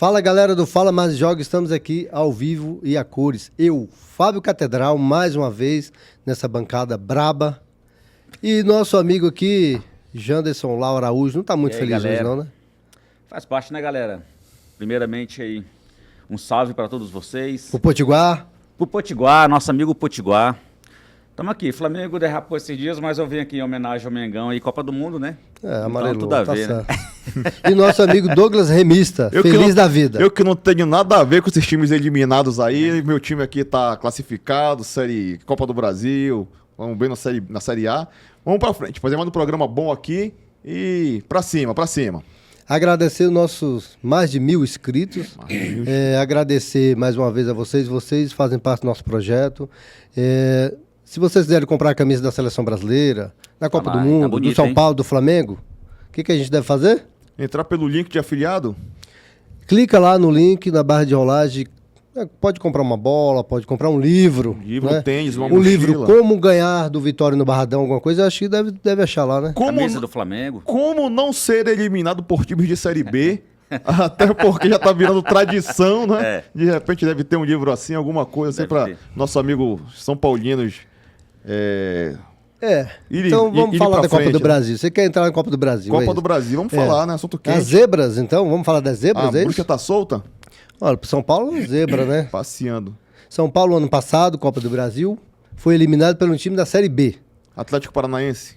Fala galera do Fala Mais Joga, estamos aqui ao vivo e a cores. Eu, Fábio Catedral, mais uma vez nessa bancada braba. E nosso amigo aqui, Janderson Lau Araújo, não tá muito feliz hoje não, né? Faz parte, né, galera? Primeiramente aí, um salve para todos vocês. O Potiguar. Pro Potiguar, nosso amigo Potiguar. Estamos aqui, Flamengo derrapou esses dias, mas eu vim aqui em homenagem ao Mengão e Copa do Mundo, né? Amarelo, então, tudo a tá ver, certo. né? E nosso amigo Douglas Remista, feliz da vida. Eu que não tenho nada a ver com esses times eliminados aí, meu time aqui tá classificado, Copa do Brasil, vamos bem na série A. Vamos pra frente, fazer mais um programa bom aqui e pra cima. Agradecer os nossos mais de 1.000 inscritos. Agradecer mais uma vez a vocês. Vocês fazem parte do nosso projeto. Se vocês quiserem comprar a camisa da Seleção Brasileira, da Copa do Mundo, bonito, do São hein? Paulo, do Flamengo, o que a gente deve fazer? Entrar pelo link de afiliado? Clica lá no link, na barra de rolagem. Pode comprar uma bola, pode comprar um livro. Livro, tênis, uma Um mochila. livro, Como Ganhar do Vitória no Barradão, alguma coisa, eu acho que deve achar lá, né? Camisa do Flamengo. Como não ser eliminado por times de Série B? Até porque já tá virando tradição, né? De repente deve ter um livro assim, alguma coisa assim pra nosso amigo São Paulinos. Então vamos falar da Copa do Brasil. Você quer entrar na Copa do Brasil? Copa do Brasil, vamos falar, né? Assunto quente. As zebras, então? Vamos falar das zebras, A bruxa tá solta? Olha, pro São Paulo é zebra, né? Passeando. São Paulo, ano passado, Copa do Brasil, foi eliminado pelo time da Série B. Atlético Paranaense.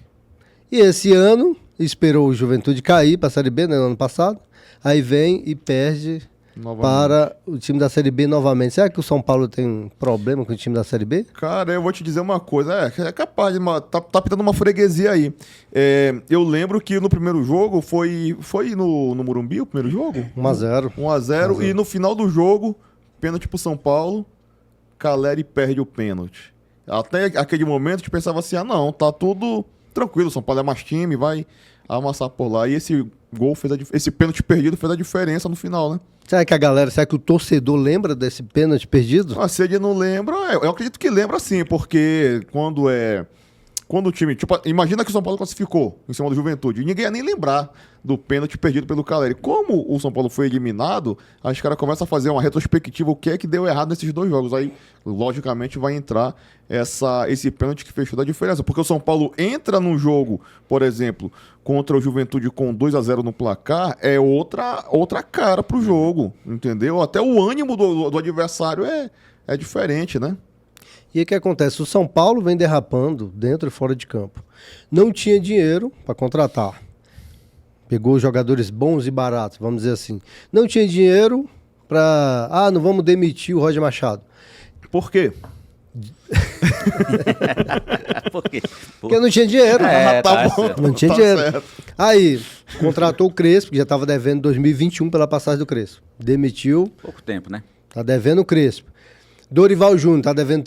E esse ano, esperou o Juventude cair para a Série B, né, no ano passado. Aí vem e perde Novamente. para o time da Série B novamente. Será que o São Paulo tem um problema com o time da Série B? Cara, eu vou te dizer uma coisa, é capaz de tá pitando uma freguesia aí. Eu lembro que no primeiro jogo foi no Morumbi o primeiro jogo? 1-0. 1-0 e no final do jogo, pênalti pro São Paulo, Caleri perde o pênalti. Até aquele momento a gente pensava assim, não, tá tudo tranquilo, o São Paulo é mais time, vai amassar por lá. E esse gol esse pênalti perdido fez a diferença no final, né? Será que o torcedor lembra desse pênalti perdido? Se ele não lembra, eu acredito que lembra sim, porque quando o time, tipo, imagina que o São Paulo classificou em cima do Juventude, e ninguém ia nem lembrar do pênalti perdido pelo Caleri. Como o São Paulo foi eliminado, os caras começam a fazer uma retrospectiva, o que é que deu errado nesses dois jogos. Aí, logicamente, vai entrar esse pênalti que fechou da diferença, porque o São Paulo entra num jogo, por exemplo, contra o Juventude com 2-0 no placar, é outra cara pro jogo, entendeu? Até o ânimo do adversário é diferente, né? E o que acontece? O São Paulo vem derrapando dentro e fora de campo. Não tinha dinheiro para contratar. Pegou jogadores bons e baratos, vamos dizer assim. Não tinha dinheiro para... não vamos demitir o Roger Machado. Por quê? Por quê? Porque não tinha dinheiro. Tá bom. Não tinha Tá dinheiro. certo. Aí, contratou o Crespo, que já estava devendo 2021 pela passagem do Crespo. Demitiu, Pouco tempo, né? tá devendo o Crespo. Dorival Júnior, tá devendo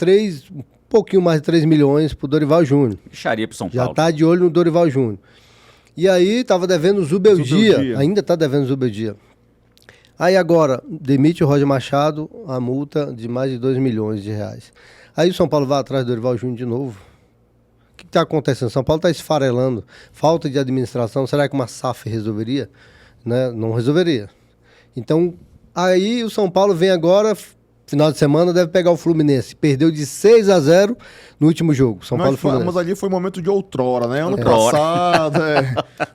um pouquinho mais de 3 milhões pro Dorival Júnior. Bicharia pro São Já Paulo. tá de olho no Dorival Júnior. E aí tava devendo o Zubeldia, ainda tá devendo o Zubeldia. Aí agora, demite o Roger Machado, a multa de mais de 2 milhões de reais. Aí o São Paulo vai atrás do Dorival Júnior de novo. O que tá acontecendo? São Paulo tá esfarelando. Falta de administração. Será que uma SAF resolveria? Né? Não resolveria. Então, aí o São Paulo vem agora... Final de semana deve pegar o Fluminense. Perdeu de 6-0 no último jogo. São Paulo e Fluminense. Mas ali foi momento de outrora, né? Ano passado,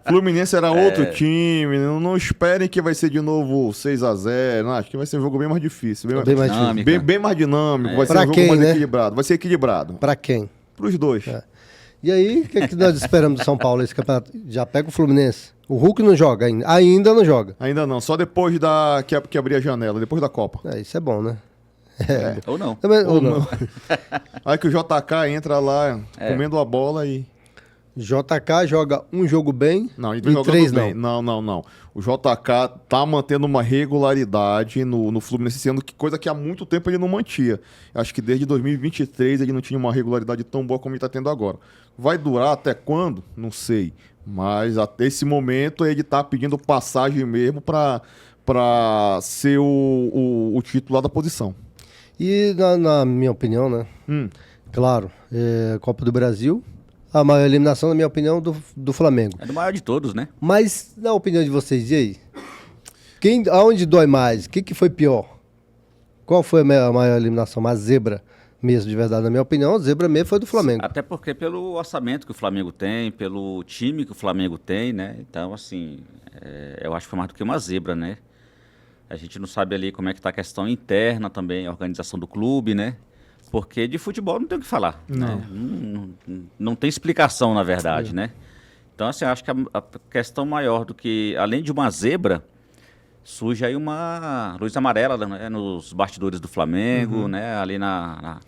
Fluminense era outro time. Não esperem que vai ser de novo 6-0. Acho que vai ser um jogo bem mais difícil. Bem mais dinâmico. Bem mais dinâmico. Vai ser Pra um jogo quem, mais né? equilibrado. Vai ser equilibrado. Pra quem? Pros dois. E aí, o que nós esperamos do São Paulo? Esse campeonato já pega o Fluminense. O Hulk não joga ainda. Ainda não joga. Ainda não. Só depois que abrir a janela. Depois da Copa. Isso é bom, né? Ou não. Ou não. Aí que o JK entra lá comendo a bola e... JK joga um jogo bem Não, e jogando 3 bem. não. Não. O JK tá mantendo uma regularidade no Fluminense, sendo que coisa que há muito tempo ele não mantinha. Acho que desde 2023 ele não tinha uma regularidade tão boa como ele tá tendo agora. Vai durar até quando? Não sei. Mas até esse momento ele tá pedindo passagem mesmo para ser o titular da posição. E na minha opinião, né? Claro, Copa do Brasil, a maior eliminação, na minha opinião, do Flamengo. É do maior de todos, né? Mas, na opinião de vocês, e aí? Aonde dói mais? O que foi pior? Qual foi a maior eliminação? Uma zebra mesmo, de verdade. Na minha opinião, a zebra mesmo foi do Flamengo. Até porque pelo orçamento que o Flamengo tem, pelo time que o Flamengo tem, né? Então, assim, eu acho que foi mais do que uma zebra, né? A gente não sabe ali como é que está a questão interna também, a organização do clube, né? Porque de futebol não tem o que falar. Não. Né? Não tem explicação, na verdade, né? Então, assim, acho que a questão maior do que, além de uma zebra, surge aí uma luz amarela, né, nos bastidores do Flamengo, né? Ali na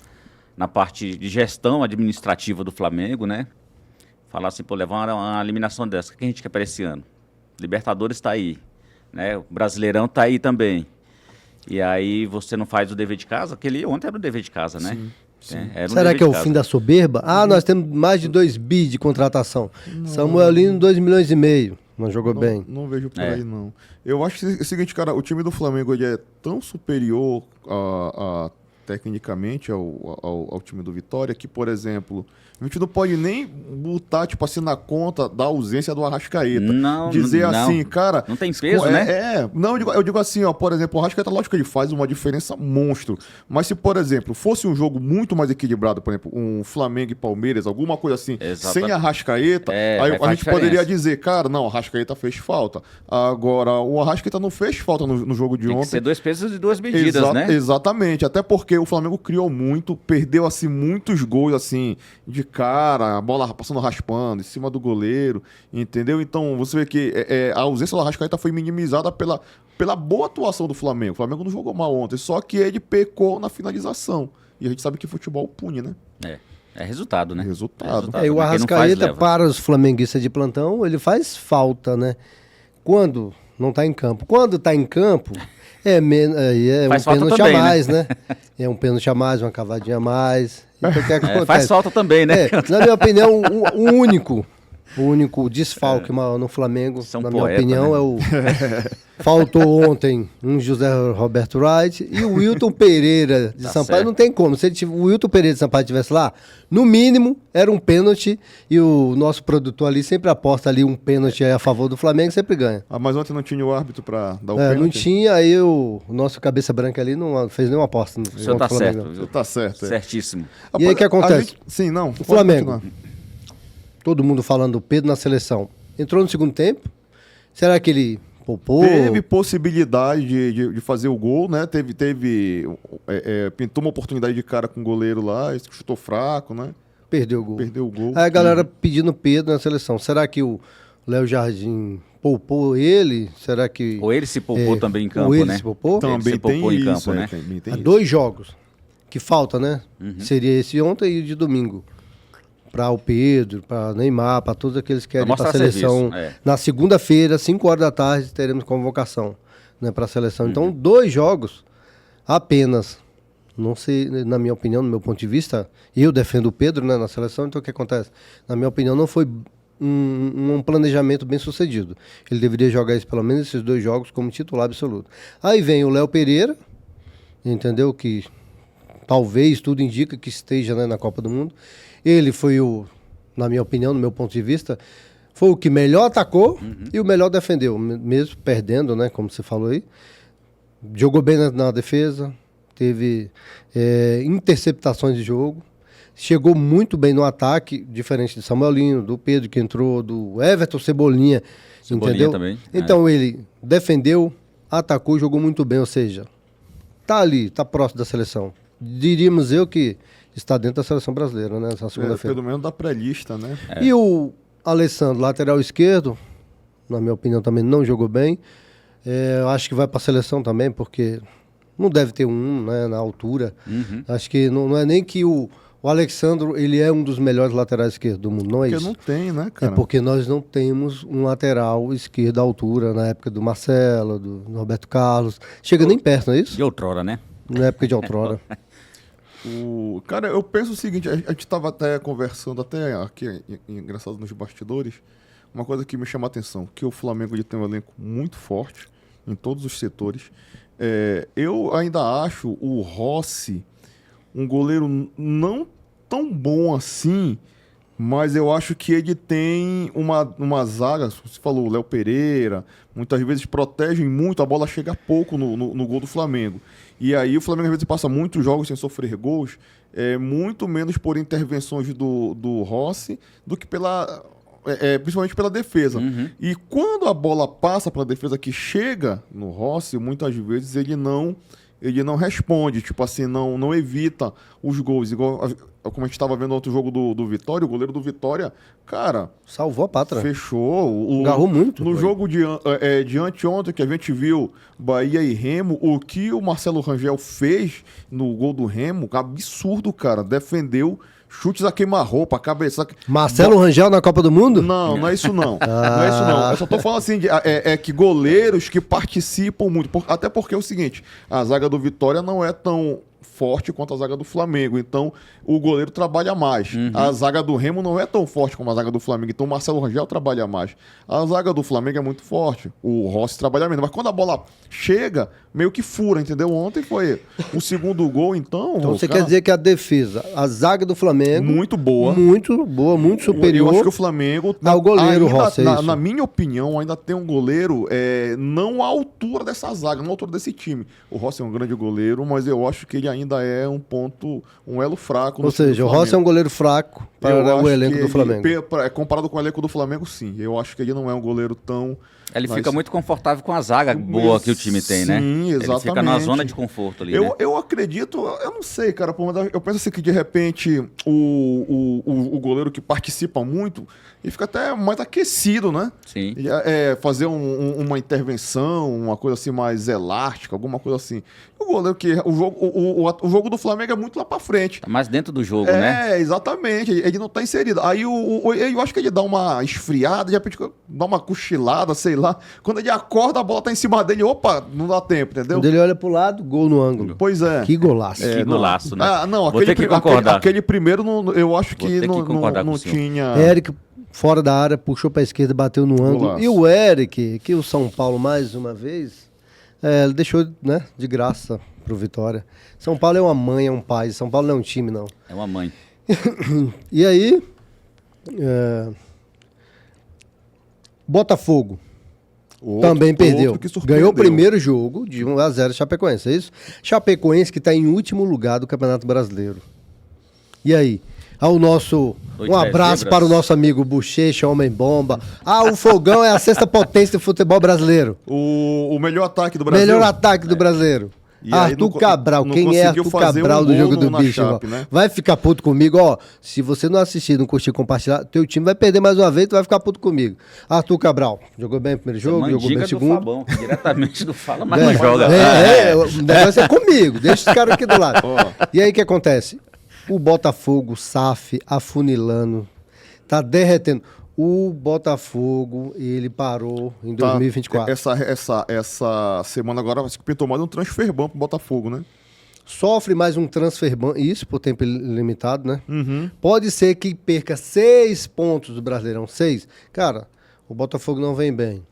parte de gestão administrativa do Flamengo, né? Falar assim, pô, levar uma eliminação dessa, o que a gente quer para esse ano? Libertadores está aí, né? O Brasileirão está aí também. E aí você não faz o dever de casa, aquele ontem era o dever de casa, né? Sim. Será que é o fim da soberba? Nós temos mais de 2 bi de contratação. Samuelino, 2,5 milhões. Não jogou bem. Não vejo por aí, não. Eu acho que é o seguinte, cara, o time do Flamengo ele é tão superior tecnicamente ao time do Vitória que, por exemplo, a gente não pode nem botar, tipo assim, na conta da ausência do Arrascaeta. Não, dizer não. assim, cara... Não tem peso, né? Não, eu digo assim, ó, por exemplo, o Arrascaeta, lógico que ele faz uma diferença monstro, mas se, por exemplo, fosse um jogo muito mais equilibrado, por exemplo, um Flamengo e Palmeiras, alguma coisa assim, sem Arrascaeta, aí a gente poderia dizer, cara, não, o Arrascaeta fez falta. Agora, o Arrascaeta não fez falta no jogo de tem ontem. Que ser 2 pesos e 2 medidas, né? Exatamente, até porque o Flamengo criou muito, perdeu, assim, muitos gols, assim, de cara, a bola passando raspando, em cima do goleiro, entendeu? Então, você vê que a ausência do Arrascaeta foi minimizada pela boa atuação do Flamengo. O Flamengo não jogou mal ontem, só que ele pecou na finalização. E a gente sabe que futebol pune, né? É resultado, né? Resultado. E o Arrascaeta, para os flamenguistas de plantão, ele faz falta, né? Quando não está em campo. Quando está em campo, é um pênalti a mais, né? É um pênalti a mais, uma cavadinha a mais. Então, o que acontece? Faz falta também, né? Na minha opinião, o único desfalque no Flamengo, na minha opinião, né? É o... Faltou ontem um José Roberto Wright e o Wilton Pereira de Sampaio. Certo. Não tem como. Se o Wilton Pereira de Sampaio estivesse lá, no mínimo, era um pênalti e o nosso produtor ali sempre aposta ali um pênalti a favor do Flamengo e sempre ganha. Mas ontem não tinha o árbitro para dar o pênalti? Não tinha, aí o nosso cabeça branca ali não fez nenhuma aposta. O senhor tá certo. Você tá certo. Certíssimo. E aí o que acontece? O Flamengo. Todo mundo falando do Pedro na seleção. Entrou no segundo tempo. Será que ele poupou? Teve possibilidade de fazer o gol, né? Pintou uma oportunidade de cara com o goleiro lá, chutou fraco, né? Perdeu o gol. Aí a galera pedindo Pedro na seleção. Será que o Léo Jardim poupou ele? Será que... Ou ele se poupou também em campo, ou ele né? se poupou? Também se poupou tem em isso, campo, né? Há 2 jogos que falta, né? Seria esse ontem e o de domingo. Para o Pedro, para Neymar, para todos aqueles que querem ir para a seleção. Na segunda-feira, 5 horas da tarde, teremos convocação, né, para a seleção. Então, 2 jogos apenas. Não sei, na minha opinião, no meu ponto de vista, eu defendo o Pedro, né, na seleção, então o que acontece? Na minha opinião, não foi um planejamento bem sucedido. Ele deveria jogar pelo menos esses 2 jogos como titular absoluto. Aí vem o Léo Pereira, entendeu? Que talvez tudo indica que esteja, né, na Copa do Mundo. Ele foi na minha opinião, no meu ponto de vista, foi o que melhor atacou e o melhor defendeu, mesmo perdendo, né, como você falou aí. Jogou bem na defesa, teve interceptações de jogo, chegou muito bem no ataque, diferente de Samuelino, do Pedro que entrou, do Everton Cebolinha, entendeu? Também. Então ele defendeu, atacou e jogou muito bem, ou seja, tá ali, tá próximo da seleção. Diríamos eu que está dentro da seleção brasileira, né? Essa segunda-feira. Pelo menos da pré-lista, né? E o Alessandro, lateral esquerdo, na minha opinião também não jogou bem. Acho que vai para a seleção também, porque não deve ter né, na altura. Acho que não é nem que o Alexandro, ele é um dos melhores laterais esquerdos do mundo, não é isso? Porque não tem, né, cara? É porque nós não temos um lateral esquerdo à altura, na época do Marcelo, do Roberto Carlos. Chega nem perto, não é isso? De outrora, né? Na época de outrora. Cara, eu penso o seguinte, a gente estava até conversando, até aqui, engraçado, nos bastidores, uma coisa que me chama a atenção, que o Flamengo ele tem um elenco muito forte em todos os setores. Eu ainda acho o Rossi um goleiro não tão bom assim, Mas eu acho que ele tem uma zaga, você falou, Léo Pereira, muitas vezes protegem muito, a bola chega pouco no gol do Flamengo. E aí o Flamengo às vezes passa muitos jogos sem sofrer gols, muito menos por intervenções do Rossi do que principalmente pela defesa. E quando a bola passa pela defesa que chega no Rossi, muitas vezes ele não responde, tipo assim, não evita os gols. Igual como a gente estava vendo no outro jogo do Vitória, o goleiro do Vitória, cara... Salvou a pátria. Fechou. Agarrou muito. No jogo de anteontem, que a gente viu Bahia e Remo, o que o Marcelo Rangel fez no gol do Remo, absurdo, cara. Defendeu chutes a queima-roupa, cabeça... Marcelo Rangel na Copa do Mundo? Não é isso não. Não é isso não. Eu só tô falando assim, que goleiros que participam muito. Até porque é o seguinte, a zaga do Vitória não é tão forte quanto a zaga do Flamengo. Então, o goleiro trabalha mais. A zaga do Remo não é tão forte como a zaga do Flamengo. Então, o Marcelo Rangel trabalha mais. A zaga do Flamengo é muito forte. O Rossi trabalha menos. Mas quando a bola chega, meio que fura, entendeu? Ontem foi o segundo gol, então... Então, você quer dizer que a defesa, a zaga do Flamengo... Muito boa. Muito boa, muito superior... Eu acho que o Flamengo... ao goleiro Rossi, na minha opinião, ainda tem um goleiro não à altura dessa zaga, não à altura desse time. O Rossi é um grande goleiro, mas eu acho que ele ainda é um elo fraco. Ou seja, o Rossi é um goleiro fraco para o elenco do Flamengo. Comparado com o elenco do Flamengo, sim. Eu acho que ele não é um goleiro tão... Ele fica muito confortável com a zaga boa que o time tem, né? Sim, exatamente. Ele fica na zona de conforto ali, eu acredito, eu não sei, cara, eu penso assim que de repente o goleiro que participa muito, ele fica até mais aquecido, né? Sim. Fazer uma intervenção, uma coisa assim mais elástica, alguma coisa assim. O goleiro que... O jogo do Flamengo é muito lá pra frente. Tá mais dentro do jogo, né? Exatamente. Ele não tá inserido. Aí eu acho que ele dá uma esfriada, de repente dá uma cochilada, sei lá. Quando ele acorda, a bola tá em cima dele. Opa, não dá tempo, entendeu? Quando ele olha pro lado, gol no ângulo. Pois é. Que golaço. Que golaço, né? Vou ter que concordar. Aquele primeiro, eu acho que não tinha... Eric, fora da área, puxou pra esquerda, bateu no ângulo. Golaço. E o Eric, que o São Paulo, mais uma vez... ele deixou, né, de graça pro Vitória. São Paulo é uma mãe, é um pai. São Paulo não é um time, não. É uma mãe. E aí, Botafogo também perdeu. Ganhou o primeiro jogo de 1-0 Chapecoense, é isso? Chapecoense que está em último lugar do Campeonato Brasileiro. E aí? Um abraço para o nosso amigo Bochecha, Homem-Bomba. O Fogão é a sexta potência do futebol brasileiro. O melhor ataque do Brasil. Melhor ataque do brasileiro. Arthur Cabral. Quem é Arthur Cabral do Jogo do Bicho? Chape, né? Vai ficar puto comigo, ó. Se você não assistir, não curtir, compartilhar, teu time vai perder mais uma vez, tu vai ficar puto comigo. Arthur Cabral, jogou bem no primeiro jogo, jogou bem no segundo. Fabão, diretamente do Fala, mas não joga. O negócio é comigo, deixa os caras aqui do lado. E aí o que acontece? O Botafogo, SAF, afunilando, tá derretendo. O Botafogo, ele parou em 2024. Essa semana agora vai ser pintou mais um transfer ban pro Botafogo, né? Sofre mais um transfer ban, isso por tempo limitado, né? Pode ser que perca 6 pontos do Brasileirão, 6. Cara, o Botafogo não vem bem.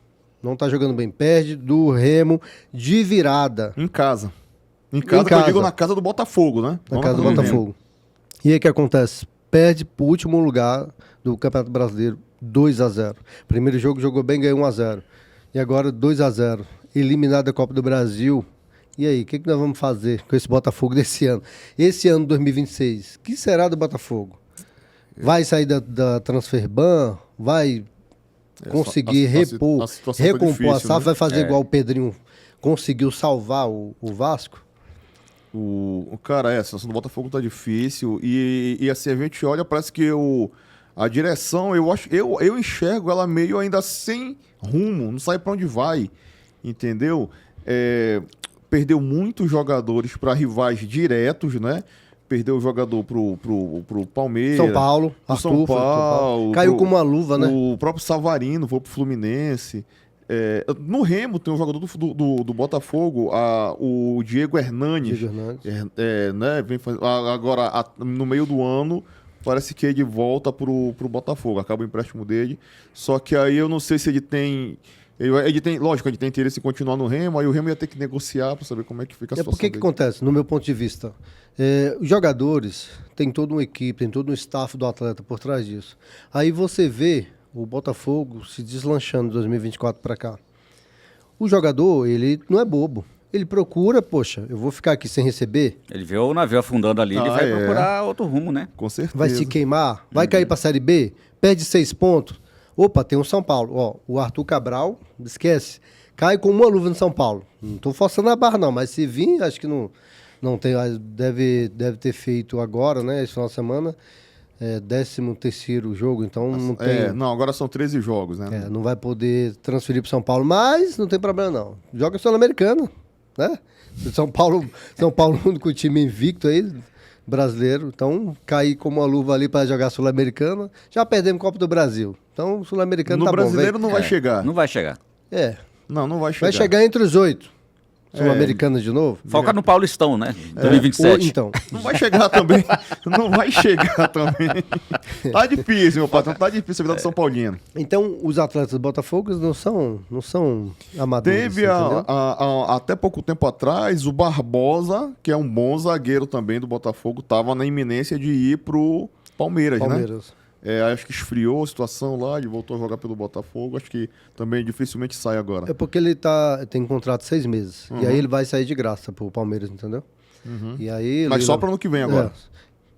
Não tá jogando bem. Perde do Remo de virada. Em casa. Em casa, que eu digo na casa do Botafogo, né? Na casa do Botafogo. E aí o que acontece? Perde pro último lugar do Campeonato Brasileiro, 2-0. Primeiro jogo jogou bem, ganhou 1-0. E agora 2-0. Eliminado da Copa do Brasil. E aí, o que nós vamos fazer com esse Botafogo desse ano? Esse ano, 2026, o que será do Botafogo? Vai sair da transfer ban? Vai conseguir recompor a SAF? Né? Vai fazer igual o Pedrinho conseguiu salvar o Vasco? Cara, a situação do Botafogo tá difícil e assim, a gente olha, parece que a direção, eu enxergo ela meio ainda sem rumo, não sabe pra onde vai, entendeu? Perdeu muitos jogadores para rivais diretos, né? Perdeu o jogador pro Palmeiras. São Paulo, São Paulo. Caiu com uma luva, né? O próprio Savarino foi pro Fluminense. No Remo tem um jogador do Botafogo, o Diego Hernanes. Né, agora, no meio do ano, parece que ele volta pro Botafogo. Acaba o empréstimo dele. Só que aí eu não sei se ele tem... Lógico, ele tem interesse em continuar no Remo, aí o Remo ia ter que negociar para saber como é que fica a situação Porque que acontece, no meu ponto de vista? Os jogadores tem toda uma equipe, tem todo um staff do atleta por trás disso. Aí você vê o Botafogo se deslanchando de 2024 para cá. O jogador, ele não é bobo. Ele procura, poxa, eu vou ficar aqui sem receber? Ele vê o navio afundando ali, ele vai procurar outro rumo, né? Com certeza. Vai se queimar? Vai cair para a Série B? Perde 6 pontos? Opa, tem o São Paulo. Ó, o Arthur Cabral, esquece, cai com uma luva no São Paulo. Não tô forçando a barra não, mas se vir, acho que não tem, deve ter feito agora, né, esse final de semana, 13º jogo, então não tem... Não, agora são 13 jogos, né? não vai poder transferir para São Paulo, mas não tem problema não. Joga Sul-Americana, né? São Paulo é o único time invicto aí, brasileiro, então cair como uma luva ali para jogar Sul-Americana, já perdemos Copa do Brasil. Então, Sul-Americano tá bom. No brasileiro não vai chegar. Não vai chegar. Não vai chegar. Vai chegar entre os 8. Sul-Americana de novo? Foca no Paulistão, né? 2027. Então. Não vai chegar também. Não vai chegar também. Tá difícil, meu patrão. Tá difícil a vida do São Paulino. Então, os atletas do Botafogo não são amadores. Teve até pouco tempo atrás o Barbosa, que é um bom zagueiro também do Botafogo, tava na iminência de ir pro Palmeiras, né? Acho que esfriou a situação lá, ele voltou a jogar pelo Botafogo, acho que também dificilmente sai agora. É porque ele tem contrato 6 meses, e aí ele vai sair de graça pro Palmeiras, entendeu? E aí Mas só para ano que vem agora.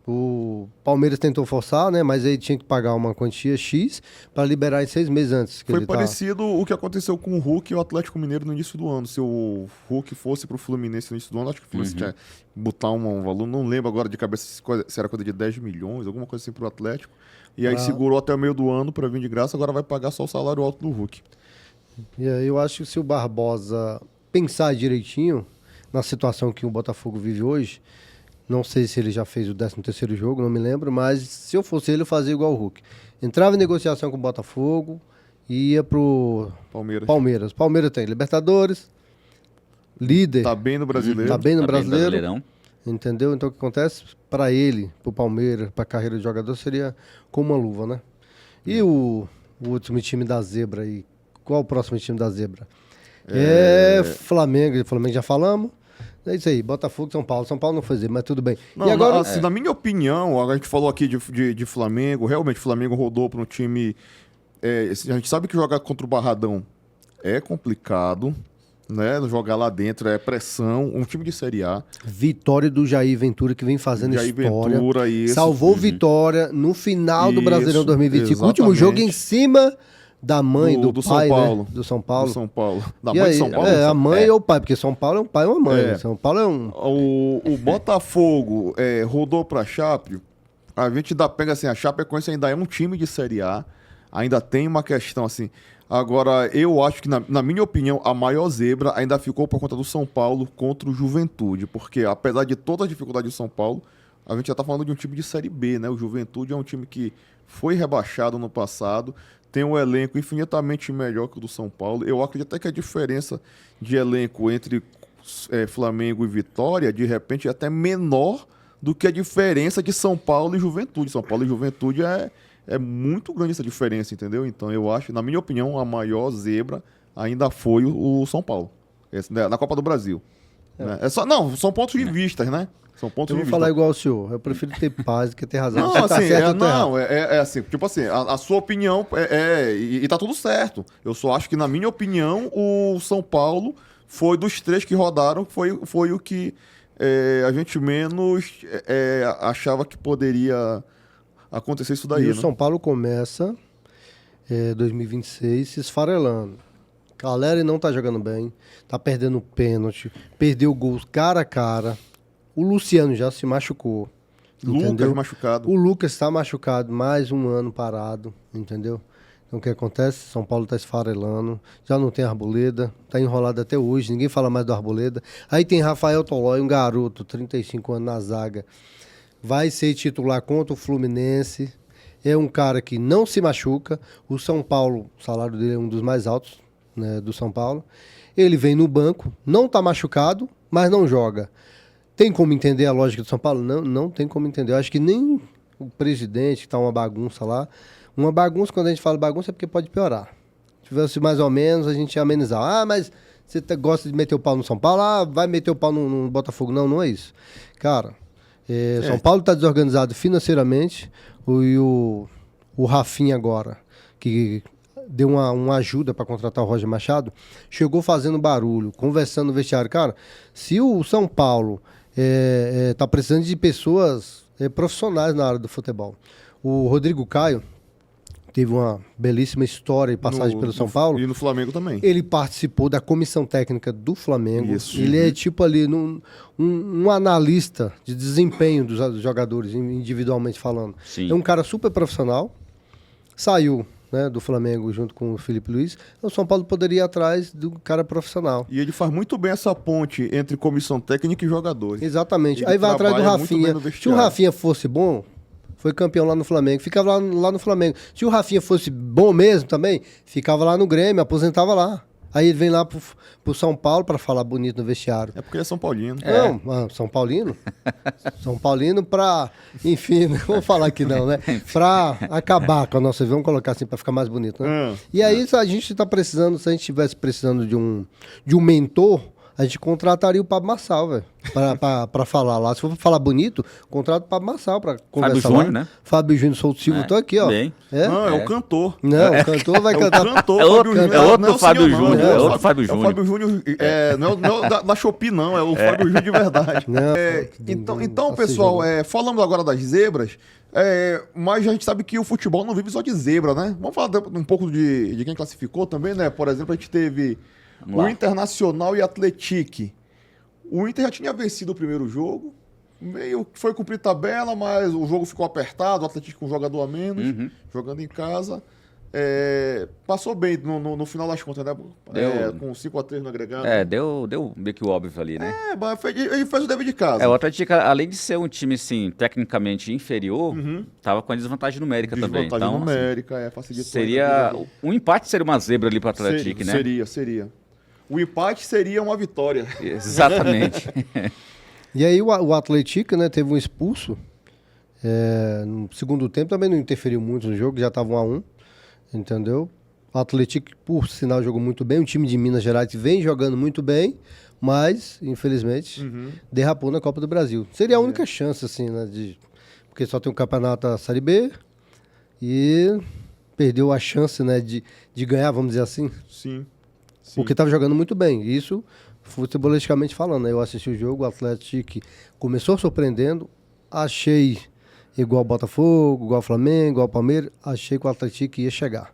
O Palmeiras tentou forçar, né? Mas aí tinha que pagar uma quantia X para liberar em 6 meses antes. Foi parecido o que aconteceu com o Hulk e o Atlético Mineiro no início do ano. Se o Hulk fosse pro Fluminense no início do ano, acho que o Fluminense tinha botar um valor, não lembro agora de cabeça se era coisa de 10 milhões, alguma coisa assim pro Atlético. E aí segurou até o meio do ano para vir de graça, agora vai pagar só o salário alto do Hulk. E aí eu acho que se o Barbosa pensar direitinho na situação que o Botafogo vive hoje, não sei se ele já fez o 13º jogo, não me lembro, mas se eu fosse ele, eu fazia igual o Hulk. Entrava em negociação com o Botafogo e ia pro Palmeiras. Palmeiras tem Libertadores, líder. Tá bem no Brasileiro. Tá bem no Brasileiro. Brasileirão. Entendeu? Então o que acontece para ele, pro Palmeiras, pra carreira de jogador, seria como uma luva, né? E o último time da Zebra aí? Qual o próximo time da Zebra? Flamengo. Flamengo já falamos. É isso aí, Botafogo, São Paulo. São Paulo não foi Zebra, mas tudo bem. Não, e agora, na minha opinião, a gente falou aqui de Flamengo, realmente o Flamengo rodou para um time... a gente sabe que jogar contra o Barradão é complicado, né? Jogar lá dentro é pressão, um time de Série A. Vitória do Jair Ventura, que vem fazendo Jair história. Ventura, isso. Salvou Vitória no final do Brasileirão 2025. Exatamente. Último jogo em cima da mãe do pai, São Paulo. Né? Do São Paulo. Do São Paulo. Da e mãe aí, de São Paulo? A mãe ou o pai, porque São Paulo é um pai e uma mãe. São Paulo é um... O Botafogo rodou pra Chape, a gente pega assim, a Chapecoense ainda é um time de Série A, ainda tem uma questão assim. Agora, eu acho que, na minha opinião, a maior zebra ainda ficou por conta do São Paulo contra o Juventude, porque apesar de toda a dificuldade do São Paulo, a gente já tá falando de um time de Série B, né? O Juventude é um time que foi rebaixado no passado, tem um elenco infinitamente melhor que o do São Paulo. Eu acredito até que a diferença de elenco entre Flamengo e Vitória, de repente, é até menor do que a diferença de São Paulo e Juventude. São Paulo e Juventude é muito grande essa diferença, entendeu? Então eu acho, na minha opinião, a maior zebra ainda foi o São Paulo, na Copa do Brasil. Né? São pontos de vista, né? São pontos eu de vou vista. falar igual o senhor, eu prefiro ter paz do que ter razão. Não, você tá assim, certo, eu tô errado. assim, tipo assim, a sua opinião e tá tudo certo. Eu só acho que, na minha opinião, o São Paulo foi dos 3 que rodaram, foi o que a gente menos achava que poderia acontecer isso daí. E né? o São Paulo começa 2026 se esfarelando. Galera não tá jogando bem, tá perdendo pênalti, perdeu gols cara a cara. O Luciano já se machucou. Lucas machucado. O Lucas está machucado, mais um ano parado, entendeu? Então o que acontece? São Paulo tá esfarelando, já não tem Arboleda, tá enrolado até hoje, ninguém fala mais do Arboleda. Aí tem Rafael Tolói, um garoto, 35 anos na zaga. Vai ser titular contra o Fluminense. É um cara que não se machuca. O São Paulo, o salário dele é um dos mais altos, né, do São Paulo. Ele vem no banco, não tá machucado, mas não joga. Tem como entender a lógica do São Paulo? Não tem como entender. Eu acho que nem o presidente, que tá uma bagunça lá. Uma bagunça, quando a gente fala bagunça, é porque pode piorar. Se tivesse mais ou menos, a gente ia amenizar. Ah, mas você gosta de meter o pau no São Paulo? Ah, vai meter o pau no Botafogo. Não é isso. Cara, São Paulo está desorganizado financeiramente. O Rafinha agora, que deu uma ajuda para contratar o Roger Machado, chegou fazendo barulho, conversando no vestiário. Cara, se o São Paulo está precisando de pessoas profissionais na área do futebol. O Rodrigo Caio teve uma belíssima história e passagem pelo São Paulo. E no Flamengo também. Ele participou da comissão técnica do Flamengo. Isso. Ele é tipo ali um analista de desempenho dos jogadores, individualmente falando. Sim. É um cara super profissional. Saiu, né, do Flamengo junto com o Felipe Luiz. O São Paulo poderia ir atrás do cara profissional. E ele faz muito bem essa ponte entre comissão técnica e jogadores. Exatamente. Ele Aí vai atrás do trabalha muito bem Rafinha. no Se o vestiário. Rafinha fosse bom, foi campeão lá no Flamengo, ficava lá no Flamengo. Se o Rafinha fosse bom mesmo também, ficava lá no Grêmio, aposentava lá. Aí ele vem lá pro São Paulo para falar bonito no vestiário. É porque ele é São Paulino. Não, São Paulino? São Paulino pra... Enfim, não vou falar aqui não, né? Pra acabar com a nossa... Vamos colocar assim pra ficar mais bonito, né? E aí a gente tá precisando, se a gente estivesse precisando de um mentor, a gente contrataria o Pablo Marçal, velho, pra falar lá. Se for falar bonito, contrata o Pablo Marçal pra conversar. Fábio Júnior, né? Fábio Júnior Souto Silva, tô aqui, ó. Bem. Não, é o cantor. Não, o cantor vai cantar. O cantor, É outro Fábio Júnior. outro Não é o Fábio senhor, não, Júnior, é é o outro Fábio É o Júnior. Fábio Júnior, não é o da Shopee, não, é o Fábio Júnior de verdade. Não, Então, pessoal, falando agora das zebras, mas a gente sabe que o futebol não vive só de zebra, né? Vamos falar um pouco de quem classificou também, né? Por exemplo, a gente teve Vamos lá. o Internacional e Atlético. O Inter já tinha vencido o primeiro jogo, meio que foi cumprir tabela, mas o jogo ficou apertado, o Atlético com um jogador a menos, jogando em casa. Passou bem no final das contas, né? Com 5-3 no agregado. Deu meio que o óbvio ali, né? Mas ele fez o dever de casa. O Atlético, além de ser um time, assim, tecnicamente inferior, tava com a desvantagem numérica também. Desvantagem Então, numérica, facilitou. seria... Um empate seria uma zebra ali pro Atlético, né? Seria. O empate seria uma vitória. Exatamente. E aí o Atlético, né, teve um expulso. No segundo tempo também não interferiu muito no jogo, já estava 1-1, entendeu? O Atlético, por sinal, jogou muito bem. O time de Minas Gerais vem jogando muito bem, mas, infelizmente, derrapou na Copa do Brasil. Seria a única chance, assim, né, porque só tem um campeonato da Série B e perdeu a chance, né, de ganhar, vamos dizer assim. Sim. Porque estava jogando muito bem. Isso, futebolisticamente falando, né? Eu assisti o jogo, o Atlético começou surpreendendo. Achei igual o Botafogo, igual o Flamengo, igual o Palmeiras. Achei que o Atlético ia chegar.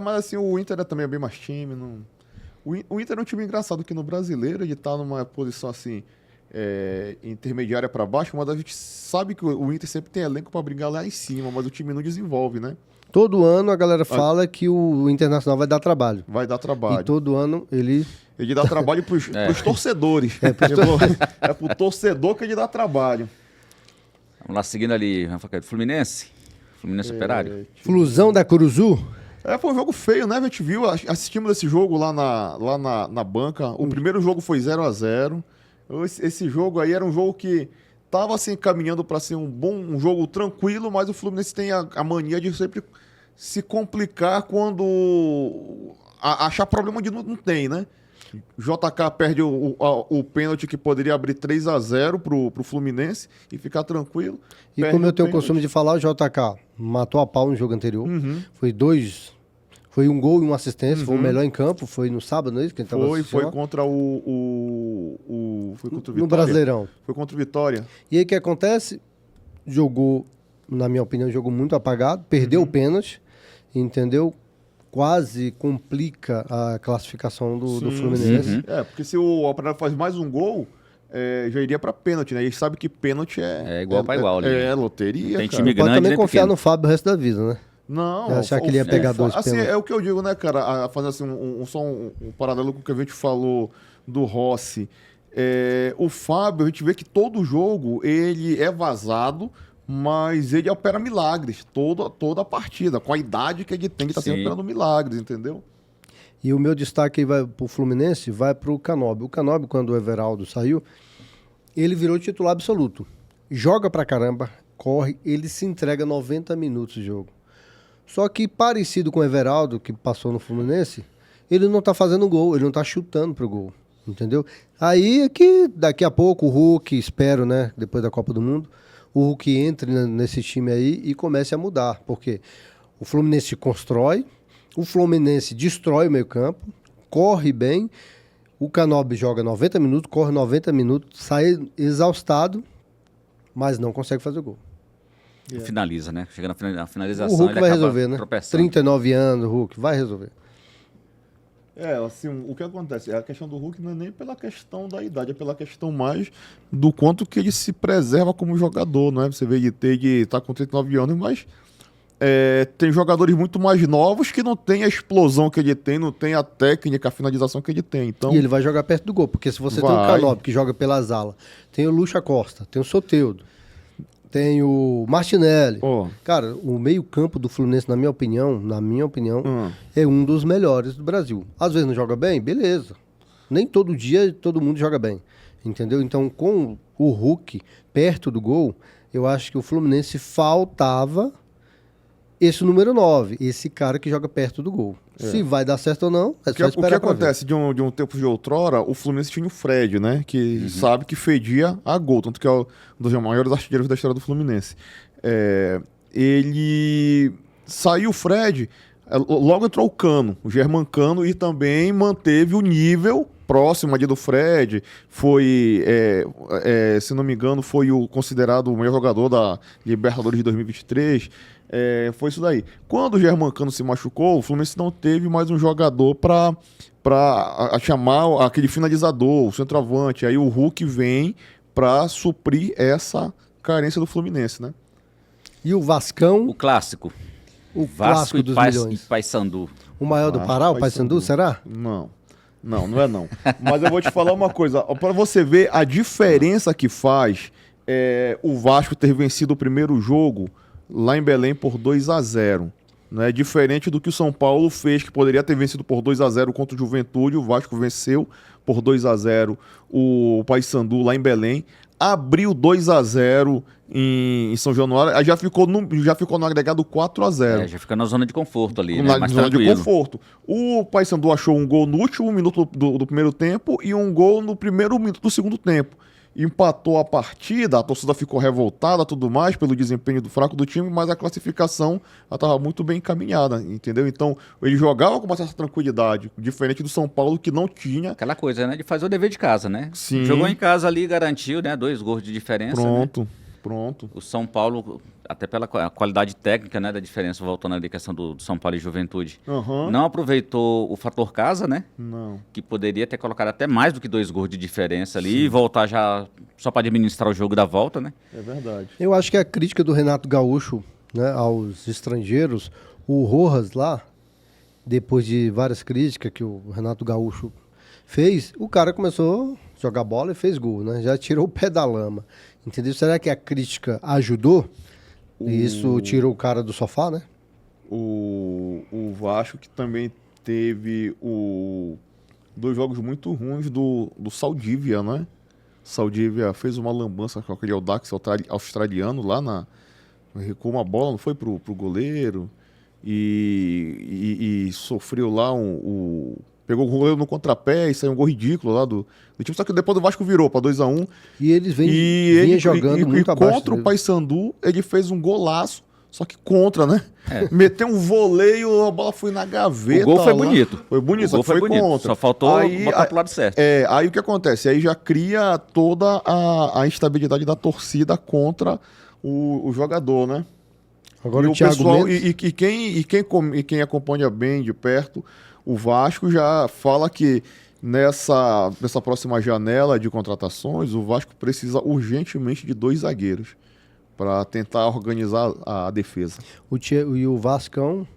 Mas assim, o Inter também é bem mais time. O Inter é um time engraçado que no brasileiro ele tá numa posição assim, intermediária para baixo, mas a gente sabe que o Inter sempre tem elenco para brigar lá em cima, mas o time não desenvolve, né? Todo ano a galera fala que o Internacional vai dar trabalho. Vai dar trabalho. E todo ano ele dá trabalho pros torcedores. É pro torcedor que ele dá trabalho. Vamos lá, seguindo ali, Fluminense Operário. Flusão da Curuzu. Foi um jogo feio, né? A gente viu, assistimos esse jogo lá na banca. O primeiro jogo foi 0-0. Esse jogo aí era um jogo que tava assim, caminhando para ser um jogo tranquilo, mas o Fluminense tem a mania de sempre se complicar quando achar problema onde não tem, né? JK perde o pênalti que poderia abrir 3-0 pro Fluminense e ficar tranquilo. E como eu tenho o costume de falar, o JK matou a pau no jogo anterior. Foi um gol e uma assistência, foi o melhor em campo, foi no sábado, não é isso? Que Foi contra foi contra o Vitória. No Brasileirão. Foi contra o Vitória. E aí o que acontece? Jogou, na minha opinião, jogou muito apagado, perdeu o pênalti, entendeu? Quase complica a classificação do Fluminense. Porque se o Operário faz mais um gol, já iria pra pênalti, né? E sabe que pênalti é igual pra igual, né? É loteria, Tem cara. time grande, Pode também nem confiar pequeno. no Fábio o resto da vida, né? Não, achar que ele ia pegar dois assim, pênaltis. é o que eu digo, né, cara? Fazendo assim, um paralelo com o que a gente falou do Rossi. O Fábio, a gente vê que todo jogo ele é vazado, mas ele opera milagres toda a partida. Com a idade que ele tem, ele tá sempre operando milagres, entendeu? E o meu destaque vai pro Fluminense, vai pro Canóbio. O Canóbio, quando o Everaldo saiu, ele virou titular absoluto. Joga pra caramba, corre, ele se entrega 90 minutos de jogo. Só que parecido com o Everaldo, que passou no Fluminense, ele não tá fazendo gol, ele não tá chutando pro gol. entendeu? Aí é que daqui a pouco o Hulk, espero, né, depois da Copa do Mundo, o Hulk entre nesse time aí e comece a mudar, porque o Fluminense constrói, o Fluminense destrói o meio-campo, corre bem, o Canóbio joga 90 minutos, corre 90 minutos, sai exaustado, mas não consegue fazer o gol. Finaliza, né? Chega na finalização, O Hulk ele vai acaba resolver, né? tropeçando. 39 anos, o Hulk vai resolver. Assim, o que acontece? A questão do Hulk não é nem pela questão da idade, é pela questão mais do quanto que ele se preserva como jogador, não é? Você vê ele tá com 39 anos, mas tem jogadores muito mais novos que não tem a explosão que ele tem, não tem a técnica, a finalização que ele tem. Então, E ele vai jogar perto do gol, porque se você tem o Canóbio que joga pelas alas, tem o Lucha Costa, tem o Soteldo, tem o Martinelli. Cara, o meio-campo do Fluminense, na minha opinião, é um dos melhores do Brasil. Às vezes não joga bem, beleza. Nem todo dia todo mundo joga bem. Entendeu? Então, com o Hulk perto do gol, eu acho que o Fluminense faltava esse número 9, esse cara que joga perto do gol. Se vai dar certo ou não, é só esperar. O que acontece de um tempo de outrora, o Fluminense tinha o Fred, né? Que sabe que fedia a gol, tanto que é um dos maiores artilheiros da história do Fluminense. Ele saiu o Fred, logo entrou o Cano, o Germán Cano, e também manteve o nível próximo ali do Fred. Foi, se não me engano, foi considerado o melhor jogador da Libertadores de 2023. Foi isso daí. Quando o Germán Cano se machucou, o Fluminense não teve mais um jogador para chamar aquele finalizador, o centroavante. Aí o Hulk vem para suprir essa carência do Fluminense, né? E o Vascão? O clássico. O Vasco dos milhões. E Paysandu. O maior do Pará, o Paysandu, será? Não é não. Mas eu vou te falar uma coisa. Para você ver a diferença que faz o Vasco ter vencido o primeiro jogo lá em Belém por 2-0. Né? Diferente do que o São Paulo fez, que poderia ter vencido por 2-0 contra o Juventude, o Vasco venceu por 2-0 o Paysandu lá em Belém, abriu 2-0 em São Januário, aí já ficou no agregado 4-0. Já fica na zona de conforto ali, na né? Mais zona tranquilo. de conforto. O Paysandu achou um gol no último minuto do primeiro tempo e um gol no primeiro minuto do segundo tempo. Empatou a partida, a torcida ficou revoltada, tudo mais, pelo desempenho fraco do time, mas a classificação estava muito bem encaminhada, entendeu? Então, ele jogava com uma certa tranquilidade, diferente do São Paulo, que não tinha. Aquela coisa, né? De fazer o dever de casa, né? Sim. Jogou em casa ali, garantiu, né? 2 gols de diferença. Pronto. O São Paulo, até pela qualidade técnica, né? Da diferença, voltando ali à questão do São Paulo e Juventude. Não aproveitou o fator casa, né? Não. Que poderia ter colocado até mais do que 2 gols de diferença ali e voltar já só para administrar o jogo da volta, né? É verdade. Eu acho que a crítica do Renato Gaúcho, né, aos estrangeiros, o Rojas lá, depois de várias críticas que o Renato Gaúcho fez, o cara começou a jogar bola e fez gol, né? Já tirou o pé da lama. Entendeu? Será que a crítica ajudou? E isso tirou o cara do sofá, né? O Vasco, que também teve 2 jogos muito ruins do Saldívia, né? Saldívia fez uma lambança com aquele Audax australiano lá recuou uma bola, não foi pro goleiro e sofreu lá pegou o goleiro no contrapé e saiu um gol ridículo lá do time, só que depois do Vasco virou para 2-1. E eles vinham jogando muito abaixo. Contra o Paysandu, ele fez um golaço, só que contra, né? Meteu um voleio, a bola foi na gaveta. O gol foi bonito. Foi bonito, o gol só que foi bonito. contra. Só faltou botar pro lado certo. Aí o que acontece? Aí já cria toda a instabilidade da torcida contra o jogador, né? Agora e o Thiago pessoal, Mendes... quem acompanha bem de perto, o Vasco já fala que nessa próxima janela de contratações, o Vasco precisa urgentemente de 2 zagueiros para tentar organizar a defesa. E o Vascão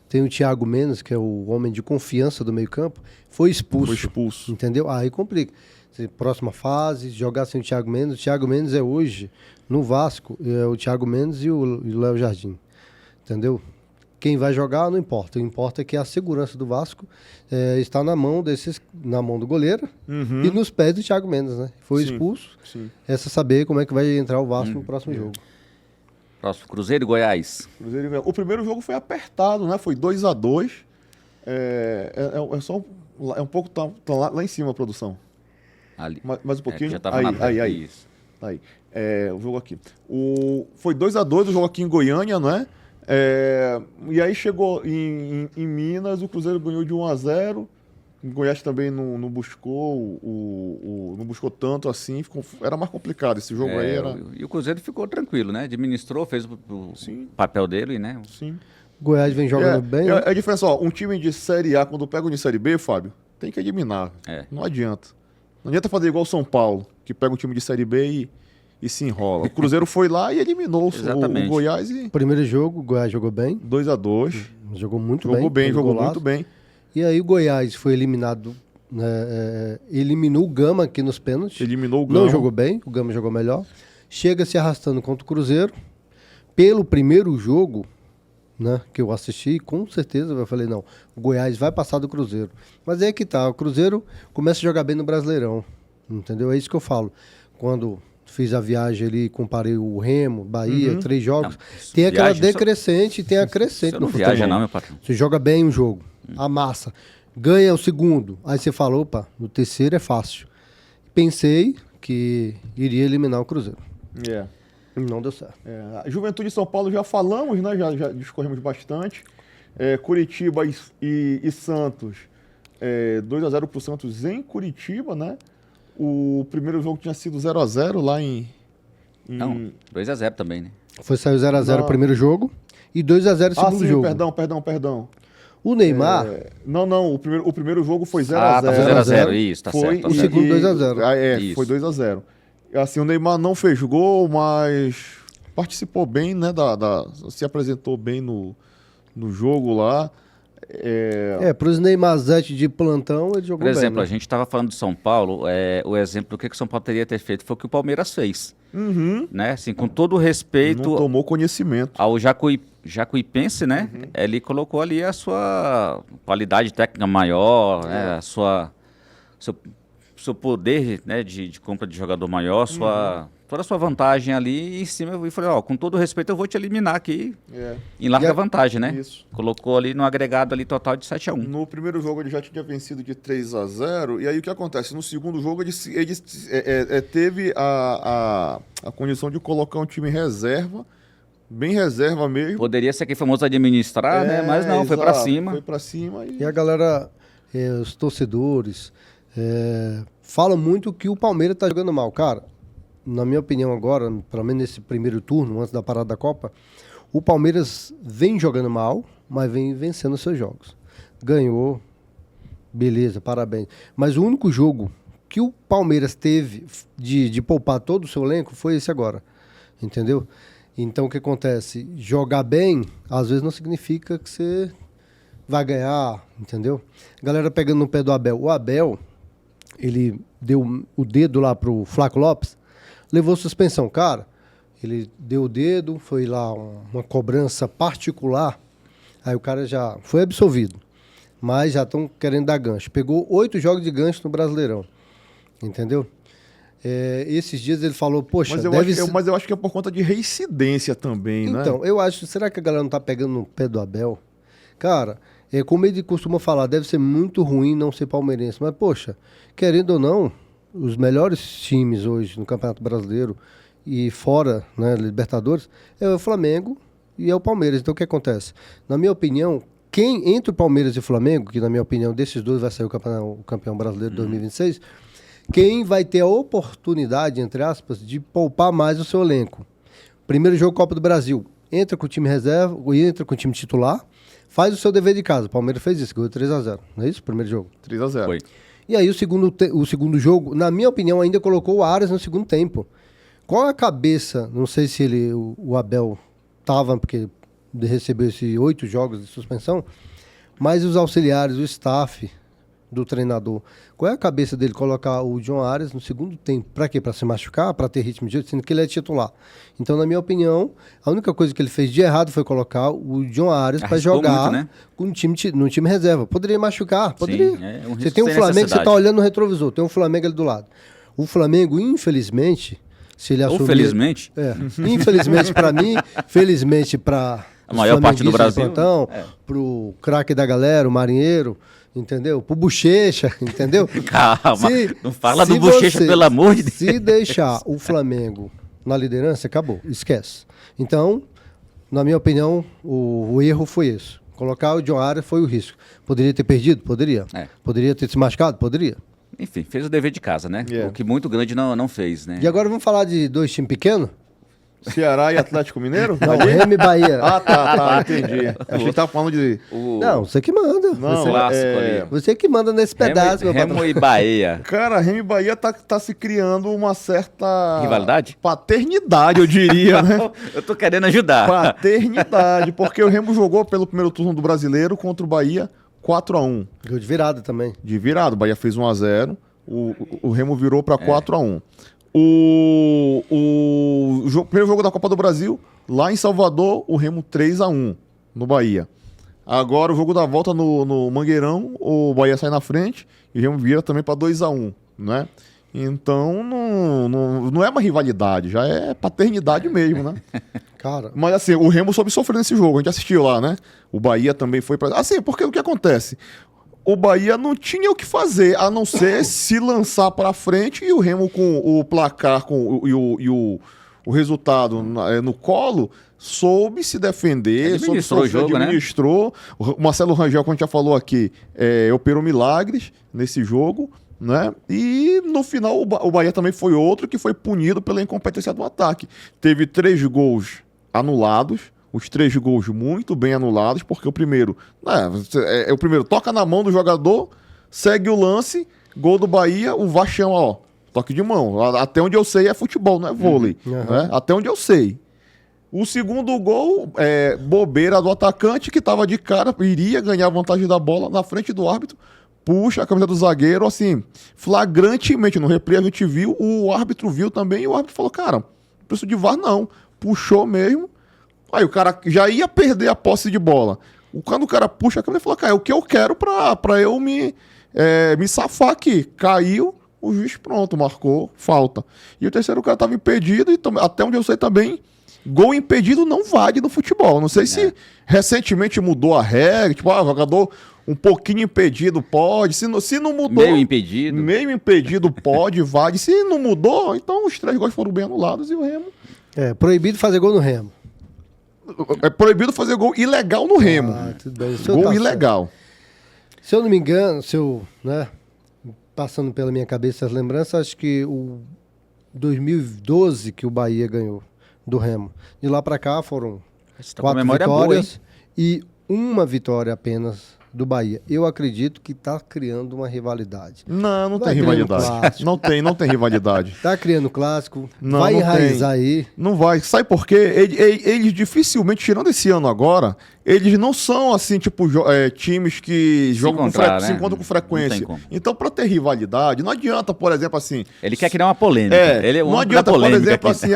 tem o Thiago Mendes, que é o homem de confiança do meio-campo, foi expulso. Entendeu? Aí complica. Próxima fase, jogar sem o Thiago Mendes é hoje, no Vasco, é o Thiago Mendes e o Léo Jardim. Entendeu? Quem vai jogar não importa. O que importa é que a segurança do Vasco está na mão do goleiro e nos pés do Thiago Mendes, né? Foi expulso. Sim. Essa saber como é que vai entrar o Vasco no próximo jogo. Próximo, Cruzeiro e Goiás. O primeiro jogo foi apertado, né? Foi 2-2. É um pouco tá lá em cima a produção. Ali. Mais um pouquinho. Já tava aí. Isso. Aí. O jogo aqui. Foi 2-2 o jogo aqui em Goiânia, não é? E aí chegou em Minas, o Cruzeiro ganhou de 1-0. O Goiás também não buscou não buscou tanto assim, era mais complicado esse jogo aí. E o Cruzeiro ficou tranquilo, né? Administrou, fez o papel dele, né? Sim. Goiás vem jogando bem. A diferença, um time de Série A, quando pega um de Série B, Fábio, tem que eliminar. Não adianta. Não adianta fazer igual o São Paulo, que pega um time de Série B e se enrola. O Cruzeiro foi lá e eliminou o Goiás. Primeiro jogo, o Goiás jogou bem. 2-2. Jogou muito bem. Jogou muito bem. E aí o Goiás foi eliminado, eliminou o Gama aqui nos pênaltis. Eliminou o Gama. Não jogou bem, o Gama jogou melhor. Chega se arrastando contra o Cruzeiro. Pelo primeiro jogo, né, que eu assisti, com certeza eu falei, não, o Goiás vai passar do Cruzeiro. Mas é que tá, o Cruzeiro começa a jogar bem no Brasileirão, entendeu? É isso que eu falo. Quando fiz a viagem ali, comparei o Remo, Bahia, 3 jogos, tem aquela decrescente e tem a crescente no futebol. Viaja não, meu patrão. Você joga bem um jogo, amassa, ganha o segundo, aí você fala, opa, no terceiro é fácil. Pensei que iria eliminar o Cruzeiro. Não deu certo. Juventude de São Paulo já falamos, né? Já discorremos bastante. Curitiba e Santos, 2-0 pro Santos em Curitiba, né? O primeiro jogo tinha sido 0-0 lá em... Não, 2-0 também, né? Saiu 0-0 o primeiro jogo e 2-0 o segundo jogo. Perdão. O Neymar... Não, o primeiro jogo foi 0-0. Tá 0-0, isso, tá certo. O segundo 2-0. Foi 2-0. Assim, o Neymar não fez gol, mas participou bem, né? Se apresentou bem no jogo lá. Para os Neymarzete de plantão, ele jogou bem. Por exemplo, né? A gente estava falando de São Paulo, o exemplo do que o São Paulo teria ter feito foi o que o Palmeiras fez. Né? Assim, com todo o respeito... Não tomou conhecimento. Ao Jacuipense, né? Ele colocou ali a sua qualidade técnica maior, né? Seu poder, né, de compra de jogador maior, toda a sua vantagem ali em cima. Eu falei, com todo respeito, eu vou te eliminar aqui em larga vantagem, né? Isso. Colocou ali no agregado ali total de 7-1. No primeiro jogo ele já tinha vencido de 3-0, e aí o que acontece? No segundo jogo ele teve a condição de colocar um time reserva, bem reserva mesmo. Poderia ser aquele famoso administrar, né? Mas não, foi pra cima. Foi pra cima. E a galera, os torcedores... fala muito que o Palmeiras tá jogando mal. Cara, na minha opinião agora, pelo menos nesse primeiro turno, antes da parada da Copa, o Palmeiras vem jogando mal, mas vem vencendo os seus jogos. Ganhou, beleza, parabéns. Mas o único jogo que o Palmeiras teve de poupar todo o seu elenco foi esse agora, entendeu? Então o que acontece? Jogar bem, às vezes não significa que você vai ganhar, entendeu? Galera pegando no pé do Abel. O Abel... ele deu o dedo lá pro Flaco Lopes, levou suspensão. Cara, ele deu o dedo, foi lá uma cobrança particular, aí o cara já foi absolvido. Mas já estão querendo dar gancho. Pegou 8 jogos de gancho no Brasileirão, entendeu? Esses dias ele falou, poxa... Mas eu acho que é por conta de reincidência também, né? Então, eu acho, será que a galera não tá pegando no pé do Abel? Cara... como ele costuma falar, deve ser muito ruim não ser palmeirense. Mas, poxa, querendo ou não, os melhores times hoje no Campeonato Brasileiro e fora, né, Libertadores, é o Flamengo e é o Palmeiras. Então, o que acontece? Na minha opinião, quem entre o Palmeiras e o Flamengo, que na minha opinião desses dois vai sair o campeão brasileiro de 2026, quem vai ter a oportunidade, entre aspas, de poupar mais o seu elenco? Primeiro jogo Copa do Brasil, entra com o time reserva, entra com o time titular, faz o seu dever de casa. O Palmeiras fez isso, ganhou 3-0. Não é isso? Primeiro jogo. 3-0. Foi. E aí o segundo jogo, na minha opinião, ainda colocou o Arias no segundo tempo. Qual a cabeça, não sei se o Abel estava, porque recebeu esses 8 jogos de suspensão, mas os auxiliares, o staff do treinador, qual é a cabeça dele colocar o John Arias no segundo tempo? Para quê? Para se machucar? Para ter ritmo de jogo? Sendo que ele é titular. Então, na minha opinião, a única coisa que ele fez de errado foi colocar o John Arias para jogar muito, né? no time reserva. Poderia machucar? Poderia. Sim, você tem um Flamengo, você está olhando no retrovisor, tem um Flamengo ali do lado. O Flamengo, infelizmente, se ele assumir... Felizmente? Infelizmente para mim, felizmente para... a maior parte do Brasil. Para o craque da galera, o Marinheiro... entendeu? Pro Bochecha, entendeu? Calma, não fala do Bochecha, pelo amor de Deus. Se deixar o Flamengo na liderança, acabou, esquece. Então, na minha opinião, o erro foi esse. Colocar o John Arias foi o risco. Poderia ter perdido? Poderia. Poderia ter se machucado? Poderia. Enfim, fez o dever de casa, né? O que muito grande não fez, né? E agora vamos falar de dois times pequenos? Ceará e Atlético Mineiro? Não, Remo e Bahia. Tá, entendi. Achei que tava falando de... Não, você que manda. Não, clássico ali. Você que manda nesse pedaço, meu Remo patrão. e Bahia. Cara, Remo e Bahia tá se criando uma certa... Rivalidade? Paternidade, eu diria, né? Eu tô querendo ajudar. Paternidade, porque o Remo jogou pelo primeiro turno do Brasileiro contra o Bahia 4-1. Gol de virada também. De virada, o Bahia fez 1-0, o Remo virou para 4-1. O primeiro jogo da Copa do Brasil, lá em Salvador, o Remo 3-1 no Bahia. Agora o jogo da volta no Mangueirão, o Bahia sai na frente e o Remo vira também para 2-1, né? Então não é uma rivalidade, já é paternidade mesmo, né? Cara, Mas assim, o Remo soube sofrer nesse jogo, a gente assistiu lá, né? O Bahia também foi para... Assim, porque o que acontece? O Bahia não tinha o que fazer, a não ser se lançar para frente, e o Remo com o placar o resultado no colo, soube se defender, Administrou o jogo, administrou. O Marcelo Rangel, como a gente já falou aqui, operou milagres nesse jogo, né? E no final o Bahia também foi outro que foi punido pela incompetência do ataque. Teve 3 gols anulados. Os 3 gols muito bem anulados, porque o primeiro toca na mão do jogador, segue o lance, gol do Bahia, o VAR chama, ó, toque de mão. Até onde eu sei é futebol, não é vôlei. Né? Até onde eu sei. O segundo gol é bobeira do atacante, que estava de cara, iria ganhar vantagem da bola na frente do árbitro, puxa a camisa do zagueiro, assim, flagrantemente. No replay a gente viu, o árbitro viu também, e o árbitro falou, cara, não preciso de VAR não. Puxou mesmo. Aí o cara já ia perder a posse de bola. Quando o cara puxa a câmera, ele falou, cara, é o que eu quero pra eu me safar aqui. Caiu, o juiz pronto, marcou, falta. E o terceiro cara estava impedido, e até onde eu sei também, gol impedido não vale no futebol. Não sei se recentemente mudou a regra, tipo, jogador um pouquinho impedido pode, se não mudou... Meio impedido pode, vale. Se não mudou, então os 3 gols foram bem anulados e o Remo... proibido fazer gol no Remo. É proibido fazer gol ilegal no Remo. Tudo bem. Gol ilegal. Se eu não me engano, passando pela minha cabeça as lembranças, acho que o 2012 que o Bahia ganhou do Remo. De lá pra cá foram 4 vitórias e uma vitória apenas do Bahia. Eu acredito que tá criando uma rivalidade. Não tem rivalidade. Não tem rivalidade. Tá criando clássico, vai enraizar aí. Não vai. Sabe por quê? Eles dificilmente, tirando esse ano agora, eles não são assim, tipo, times que se encontram com frequência. Então, pra ter rivalidade, não adianta, por exemplo, assim... Ele quer criar uma polêmica. Não adianta, por exemplo, assim,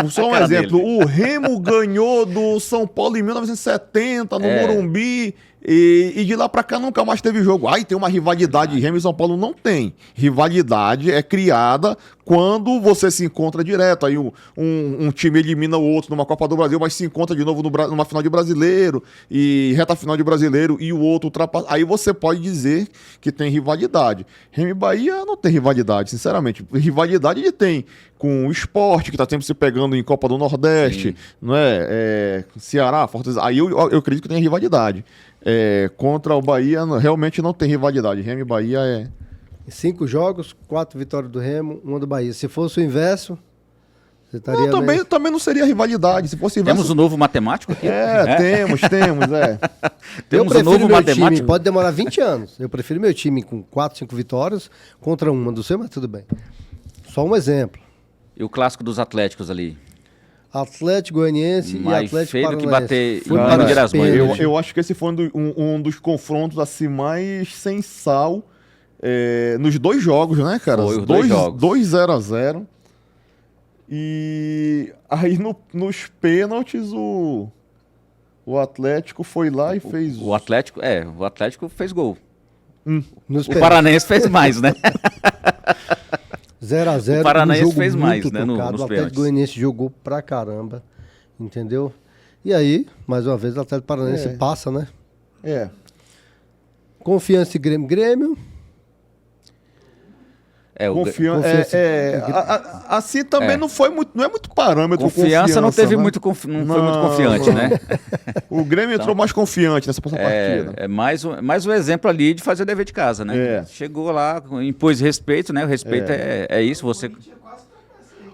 só um exemplo, o Remo ganhou do São Paulo em 1970, no Morumbi... E de lá pra cá nunca mais teve jogo. Tem uma rivalidade de Remo e São Paulo. Não tem. Rivalidade é criada quando você se encontra direto. Aí um time elimina o outro numa Copa do Brasil, mas se encontra de novo numa final de brasileiro, e reta final de brasileiro, e o outro ultrapassa. Aí você pode dizer que tem rivalidade. Remo e Bahia não tem rivalidade, sinceramente. Rivalidade ele tem com o Sport, que tá sempre se pegando em Copa do Nordeste, não é? Ceará, Fortaleza. Aí eu acredito que tem rivalidade. Contra o Bahia, realmente não tem rivalidade. Remo e Bahia 5 jogos, 4 vitórias do Remo, 1 do Bahia. Se fosse o inverso, você estaria... Também não seria rivalidade. Se fosse inverso... Temos um novo matemático aqui? Temos. Temos um novo matemático. Time, pode demorar 20 anos. Eu prefiro meu time com 4, 5 vitórias contra uma do seu, mas tudo bem. Só um exemplo. E o clássico dos Atléticos ali? Atlético Goianiense e Atlético Paranaense. Que bater as mãos. Eu acho que esse foi um dos confrontos assim mais sem sal nos 2 jogos, né, cara? Foi os 2 jogos. 2-0-0. E aí nos pênaltis o Atlético foi lá e fez... O Atlético fez gol. O Paranaense fez mais, né? 0-0. O Paranaense jogo fez mais, tocado, né? Nos o Atlético pênaltis. Goianiense jogou pra caramba, entendeu? E aí, mais uma vez, o Atlético Paranaense passa, né? Confiança e Grêmio. Confiança. Assim também não é muito parâmetro. Confiança não teve né? não foi muito confiante, né? O Grêmio entrou mais confiante nessa partida. É mais um exemplo ali de fazer o dever de casa, né? Chegou lá, impôs respeito, né? O respeito é isso, você...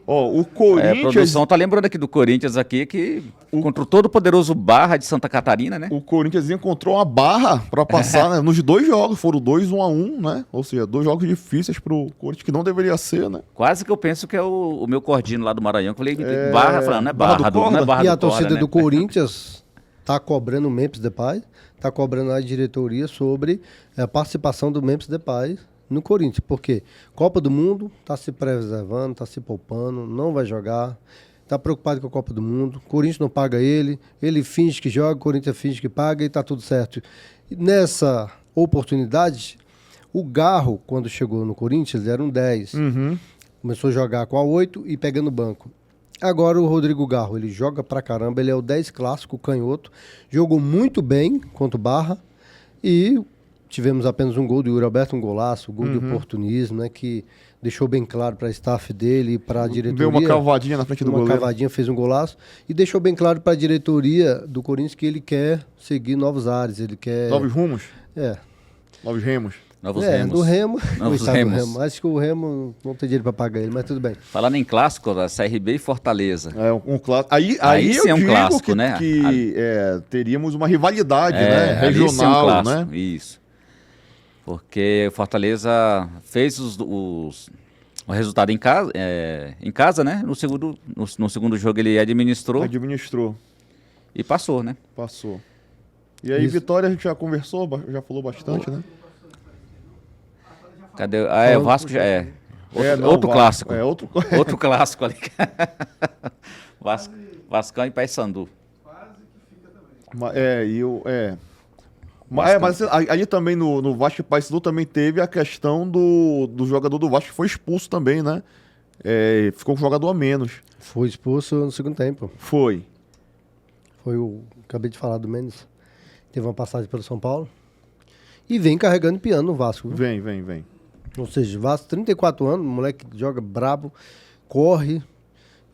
O Corinthians... a produção tá lembrando aqui do Corinthians aqui, que contra o todo-poderoso Barra de Santa Catarina, né? O Corinthians encontrou uma barra para passar né, nos 2 jogos. Foram 2, 1-1, né? Ou seja, 2 jogos difíceis pro Corinthians, que não deveria ser, né? Quase que eu penso que é o meu cordino lá do Maranhão, que eu falei Barra, falando, não é Barra, não é Barra e do a torcida Corda, né? do Corinthians tá cobrando o Memphis Depay, tá cobrando a diretoria sobre a participação do Memphis Depay no Corinthians, porque Copa do Mundo tá se preservando, tá se poupando, não vai jogar, tá preocupado com a Copa do Mundo, Corinthians não paga ele finge que joga, Corinthians finge que paga e tá tudo certo. E nessa oportunidade, o Garro, quando chegou no Corinthians, era um 10, começou a jogar com a 8 e pegando banco. Agora o Rodrigo Garro, ele joga pra caramba, ele é o 10 clássico, canhoto, jogou muito bem contra o Barra e... Tivemos apenas um gol do Yuri Alberto, um golaço, um gol de oportunismo, né? Que deixou bem claro para a staff dele e para a diretoria. Deu uma cavadinha na frente do goleiro. Uma cavadinha, fez um golaço. E deixou bem claro para a diretoria do Corinthians que ele quer seguir novos ares, ele quer... Novos rumos? Novos remos. Novos Remos. Do Remo. Novos Remos. Do Remo. Acho que o Remo não tem dinheiro para pagar ele, mas tudo bem. Falando em clássico, a CRB e Fortaleza. Um clássico. Aí sim eu é um clássico, que, né? Teríamos uma rivalidade, né? Ali sim é um Regional, clássico, né? Isso. Porque o Fortaleza fez o resultado em casa, né? No segundo jogo ele administrou e passou, né? Passou. E aí, Vitória, a gente já conversou, já falou bastante, né? Cadê? O Vasco já é. Outro clássico. Outro clássico ali. Vascão e Paysandu. Mas aí também no Vasco e Paysandu também teve a questão do jogador do Vasco que foi expulso também, né? Ficou com um jogador a menos. Foi expulso no segundo tempo. Foi acabei de falar do Mendes. Teve uma passagem pelo São Paulo. E vem carregando piano no Vasco. Viu? Vem. Ou seja, Vasco, 34 anos, moleque joga brabo, corre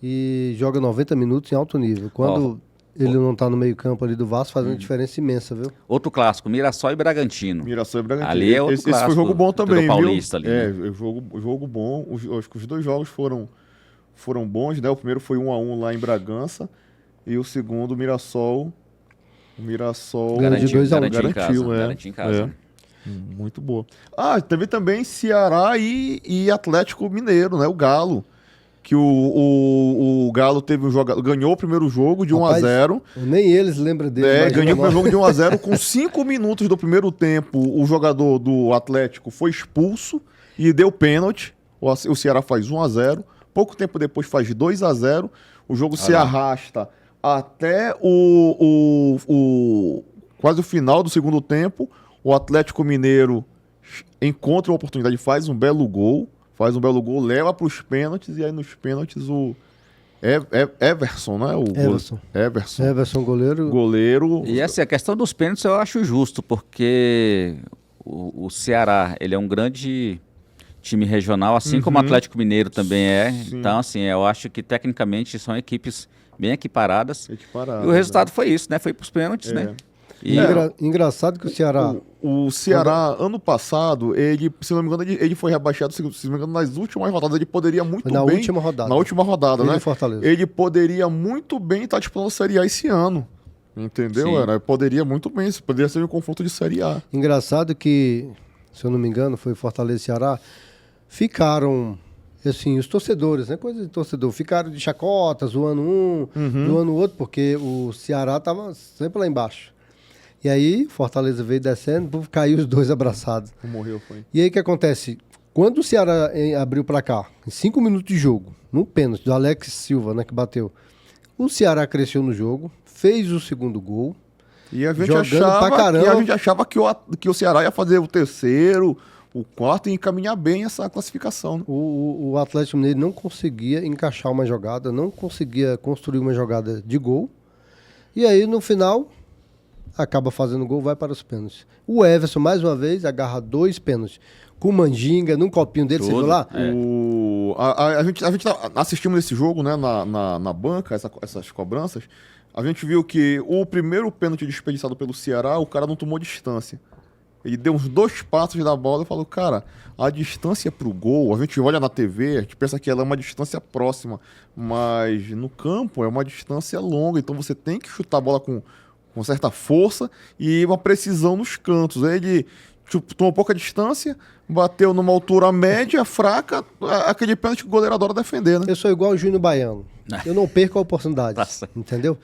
e joga 90 minutos em alto nível. Quando ele não tá no meio campo ali do Vasco, faz uma diferença imensa, viu? Outro clássico, Mirassol e Bragantino. Ali é outro esse clássico. Esse foi jogo bom também, viu? Paulista ali, né? Jogo bom. Acho que os 2 jogos foram bons, né? O primeiro foi 1-1 lá em Bragança e o segundo, o Mirassol garantiu em casa. Muito boa. Teve também Ceará e Atlético Mineiro, né? O Galo. Que o Galo teve ganhou o primeiro jogo de 1-0. Nem eles lembram dele. Ganhou o primeiro jogo de 1-0. Com 5 minutos do primeiro tempo, o jogador do Atlético foi expulso e deu pênalti. O Ceará faz 1-0. Pouco tempo depois faz 2-0. O jogo se arrasta até quase o final do segundo tempo. O Atlético Mineiro encontra uma oportunidade, faz um belo gol, leva para os pênaltis, e aí nos pênaltis o Everson, né? Everson, goleiro. E assim, a questão dos pênaltis eu acho justo, porque o Ceará, ele é um grande time regional, assim como o Atlético Mineiro também é. Sim. Então, assim, eu acho que tecnicamente são equipes bem equiparadas. E o resultado foi isso, né? Foi para os pênaltis, né? Engraçado que o Ceará... O Ceará, ano passado, ele, se não me engano, ele foi rebaixado, se não me engano, nas últimas rodadas. Ele poderia muito bem... Na última rodada, né? Fortaleza. Ele poderia muito bem estar disputando a Série A esse ano. Entendeu? Poderia muito bem. Poderia ser um confronto de Série A. Engraçado que, se eu não me engano, foi Fortaleza e Ceará, ficaram... Assim, os torcedores, né? Coisa de torcedor. Ficaram de chacota, zoando zoando o outro, porque o Ceará estava sempre lá embaixo. E aí, Fortaleza veio descendo, caiu os 2 abraçados. Morreu, foi. E aí, o que acontece? Quando o Ceará abriu o placar, em 5 minutos de jogo, no pênalti do Alex Silva, né, que bateu, o Ceará cresceu no jogo, fez o segundo gol, e a gente achava que o Ceará ia fazer o terceiro, o quarto e encaminhar bem essa classificação. Né? O Atlético Mineiro não conseguia encaixar uma jogada, não conseguia construir uma jogada de gol. E aí, no final... acaba fazendo gol, vai para os pênaltis. O Everson, mais uma vez, agarra 2 pênaltis. Com mandinga, num copinho dele, você viu lá? A gente assistimos esse jogo, né, na banca, essas cobranças. A gente viu que o primeiro pênalti desperdiçado pelo Ceará, o cara não tomou distância. Ele deu uns 2 passos da bola e falou, cara, a distância pro gol, a gente olha na TV, a gente pensa que ela é uma distância próxima, mas no campo é uma distância longa, então você tem que chutar a bola com certa força e uma precisão nos cantos. Aí ele tomou pouca distância, bateu numa altura média, fraca, aquele pênalti que o goleiro adora defender, né? Eu sou igual o Júnior Baiano. Eu não perco a oportunidade, entendeu?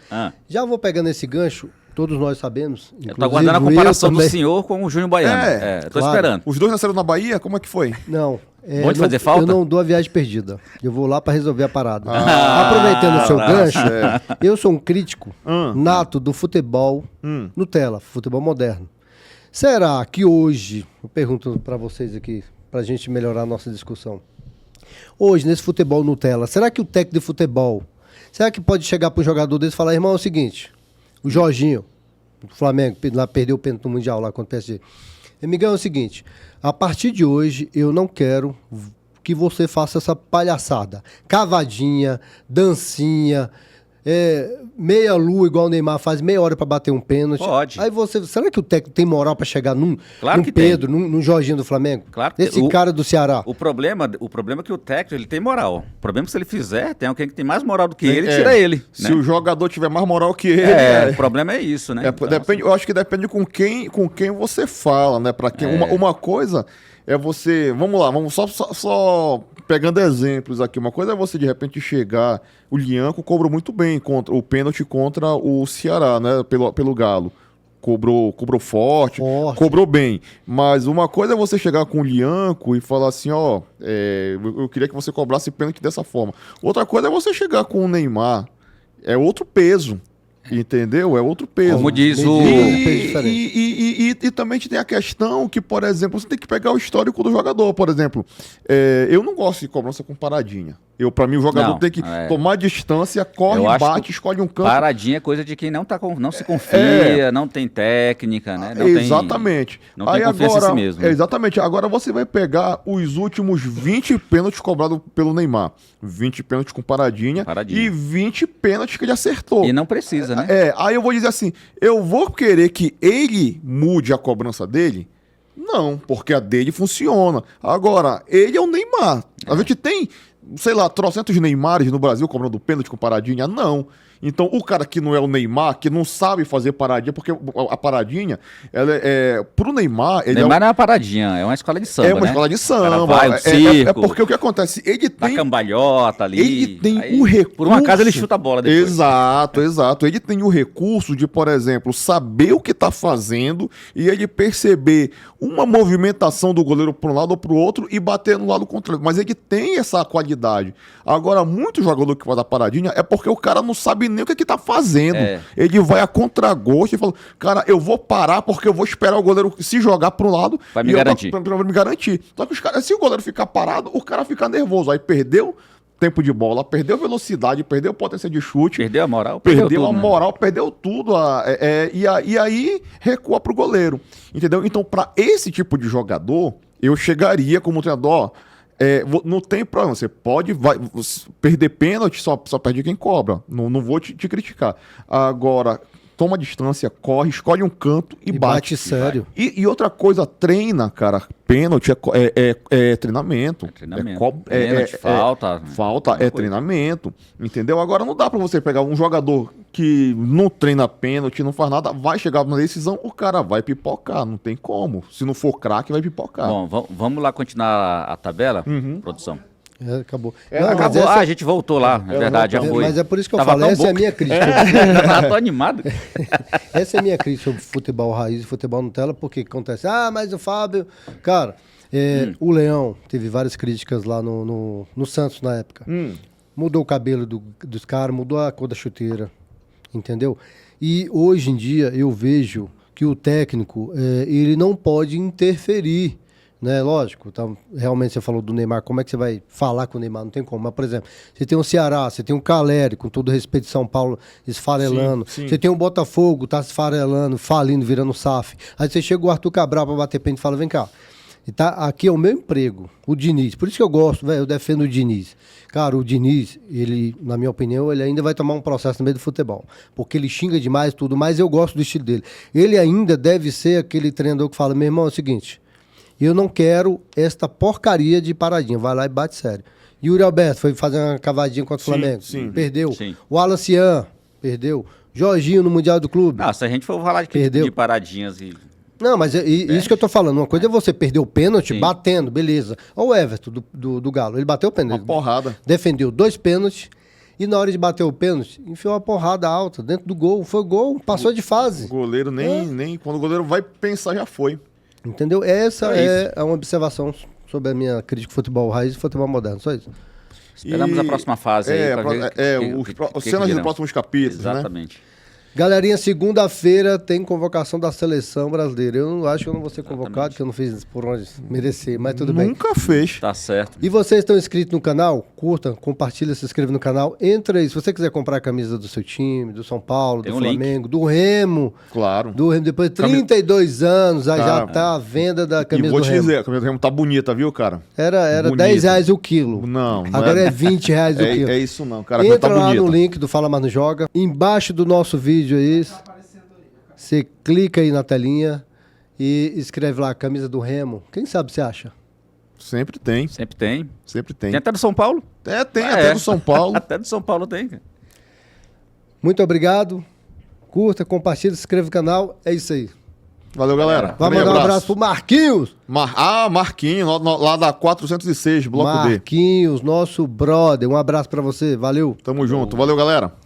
Já vou pegando esse gancho, todos nós sabemos. Eu tô aguardando a comparação do senhor com o Júnior Baiano. Tô esperando. Os dois nasceram na Bahia? Como é que foi? Não. Pode fazer falta? Eu não dou a viagem perdida. Eu vou lá para resolver a parada. Aproveitando o seu gancho, eu sou um crítico nato do futebol Nutella, futebol moderno. Será que hoje, eu pergunto para vocês aqui, para a gente melhorar a nossa discussão, hoje nesse futebol Nutella, será que o técnico de futebol, será que pode chegar para o jogador desse e falar, irmão, é o seguinte, o Jorginho, do Flamengo, lá perdeu o pênalti no Mundial lá contra o PSG. Amigão, é o seguinte, a partir de hoje eu não quero que você faça essa palhaçada. Cavadinha, dancinha, meia lua igual o Neymar faz, meia hora pra bater um pênalti. Pode. Aí será que o técnico tem moral pra chegar num que Pedro, num Jorginho do Flamengo? Claro que esse cara do Ceará. O problema é que o técnico ele tem moral. O problema é que se ele fizer, tem alguém que tem mais moral do que ele, tira ele. Se né? o jogador tiver mais moral que ele... O problema é isso, né? Então, eu acho que depende com quem você fala, né? Pra quem, uma coisa é você... Vamos lá, vamos só pegando exemplos aqui. Uma coisa é você, de repente, chegar... O Lianco cobrou muito bem o pênalti contra o Ceará, né? Pelo Galo. Cobrou forte, cobrou bem. Mas uma coisa é você chegar com o Lianco e falar assim, eu queria que você cobrasse pênalti dessa forma. Outra coisa é você chegar com o Neymar. É outro peso. Entendeu? É outro peso. Como diz o... E também tem a questão que, por exemplo, você tem que pegar o histórico do jogador. Por exemplo, eu não gosto de cobrança com paradinha. Pra mim, o jogador tem que tomar distância, corre, bate, escolhe um canto. Paradinha é coisa de quem não se confia, não tem técnica, né? Exatamente. Não tem confiança em si mesmo. Exatamente. Agora você vai pegar os últimos 20 pênaltis cobrados pelo Neymar. 20 pênaltis com paradinha e 20 pênaltis que ele acertou. E não precisa, né? Aí eu vou dizer assim, eu vou querer que ele mude a cobrança dele? Não, porque a dele funciona. Agora, ele é o Neymar. A gente tem, sei lá, trocentos Neymares no Brasil cobrando pênalti com paradinha? Não. Então, o cara que não é o Neymar, que não sabe fazer paradinha, porque a paradinha, ela pro Neymar... Neymar não é uma paradinha, é uma escola de samba, É uma escola de samba. Vai, circo, porque o que acontece? Ele tem... A cambalhota ali... Ele tem o recurso... Por um acaso ele chuta a bola depois. Exato. Ele tem o recurso de, por exemplo, saber o que tá fazendo e ele perceber uma movimentação do goleiro para um lado ou para o outro e bater no lado contrário. Mas ele tem essa qualidade. Agora, muito jogador que faz a paradinha é porque o cara não sabe nem o que tá fazendo. Ele vai a contragosto e fala, cara, eu vou parar porque eu vou esperar o goleiro se jogar para um lado vai me garantir. Pra me garantir. Só que se o goleiro ficar parado, o cara fica nervoso. Aí perdeu tempo de bola, perdeu velocidade, perdeu potência de chute. Perdeu a moral. Perdeu tudo. E aí recua pro goleiro. Entendeu? Então, para esse tipo de jogador, eu chegaria como treinador, não tem problema, você pode perder pênalti, só perde quem cobra. Não vou te criticar. Agora, toma distância, corre, escolhe um canto e bate. Sério. E outra coisa, treina, cara. Pênalti é treinamento. Pênalti, falta. Falta é treinamento. Entendeu? Agora não dá pra você pegar um jogador que não treina pênalti, não faz nada, vai chegar na decisão, o cara vai pipocar. Não tem como. Se não for craque, vai pipocar. Bom, vamos lá continuar a tabela, produção. Acabou. Acabou. A gente voltou lá, é verdade, já foi. Mas é por isso que eu falo, essa é a minha crítica. Tô animado. Essa é a minha crítica sobre futebol raiz e futebol Nutella, porque acontece, mas o Fábio... Cara, o Leão teve várias críticas lá no Santos na época. Mudou o cabelo dos caras, mudou a cor da chuteira, entendeu? E hoje em dia eu vejo que o técnico, ele não pode interferir né? Lógico. Então, realmente você falou do Neymar, como é que você vai falar com o Neymar? Não tem como. Mas, por exemplo, você tem o Ceará, você tem o Caleri, com todo respeito de São Paulo, esfarelando. Sim, sim. Você tem o Botafogo, tá esfarelando, falindo, virando SAF. Aí você chega o Arthur Cabral pra bater pênalti e fala, vem cá. E tá, aqui é o meu emprego, o Diniz. Por isso que eu gosto, velho, eu defendo o Diniz. Cara, o Diniz, ele, na minha opinião, ele ainda vai tomar um processo no meio do futebol. Porque ele xinga demais tudo, mas eu gosto do estilo dele. Ele ainda deve ser aquele treinador que fala, meu irmão, é o seguinte, eu não quero esta porcaria de paradinha. Vai lá e bate sério. Yuri Alberto foi fazer uma cavadinha contra o Flamengo. Sim. Perdeu. Sim. O Alan Cian, perdeu. Jorginho no Mundial do Clube. Não, se a gente for falar de paradinhas e... Não, mas isso que eu tô falando. Uma coisa é você perder o pênalti Sim. batendo, beleza. Olha o Everton do Galo. Ele bateu o pênalti. Uma porrada. Defendeu 2 pênaltis. E na hora de bater o pênalti, enfiou uma porrada alta dentro do gol. Foi gol, passou de O fase. goleiro nem... Quando o goleiro vai pensar, já foi. Entendeu? Essa É é uma observação sobre a minha crítica de futebol raiz e futebol moderno. Só isso. Esperamos a próxima fase aí pra ver os cenas dos virão. próximos capítulos, né? Exatamente. Galerinha, segunda-feira tem convocação da seleção brasileira. Eu acho que eu não vou ser convocado, que eu não fiz por onde merecer, mas tudo bem. Nunca fez. Tá certo. E vocês estão inscritos no canal? Curta, compartilha, se inscreva no canal. Entra aí. Se você quiser comprar a camisa do seu time, do São Paulo, Tem do um link. Flamengo, do Remo. Claro. Do Remo, depois de 32 anos, aí já Cara, tá a venda da E camisa vou do te Remo. dizer, a camisa do Remo tá bonita, viu, cara? Era Bonita. R$10 o quilo. Não, não Agora é R$20 o quilo. É isso não, cara. A camisa Entra tá lá bonita. no link do Fala Mas Não Joga. Embaixo do nosso vídeo aí, você clica aí na telinha e escreve lá, camisa do Remo. Quem sabe você acha? Sempre tem, Sempre tem. sempre tem. Tem até do São Paulo? Tem até do São Paulo. Até do São Paulo tem, cara. Muito obrigado. Curta, compartilha, se inscreva no canal. É isso aí. Valeu, galera. Vamos mandar um abraço pro Marquinhos. Marquinhos, lá da 406, Bloco B. Marquinhos, nosso brother. Um abraço pra você. Valeu. Tamo junto. Valeu, galera.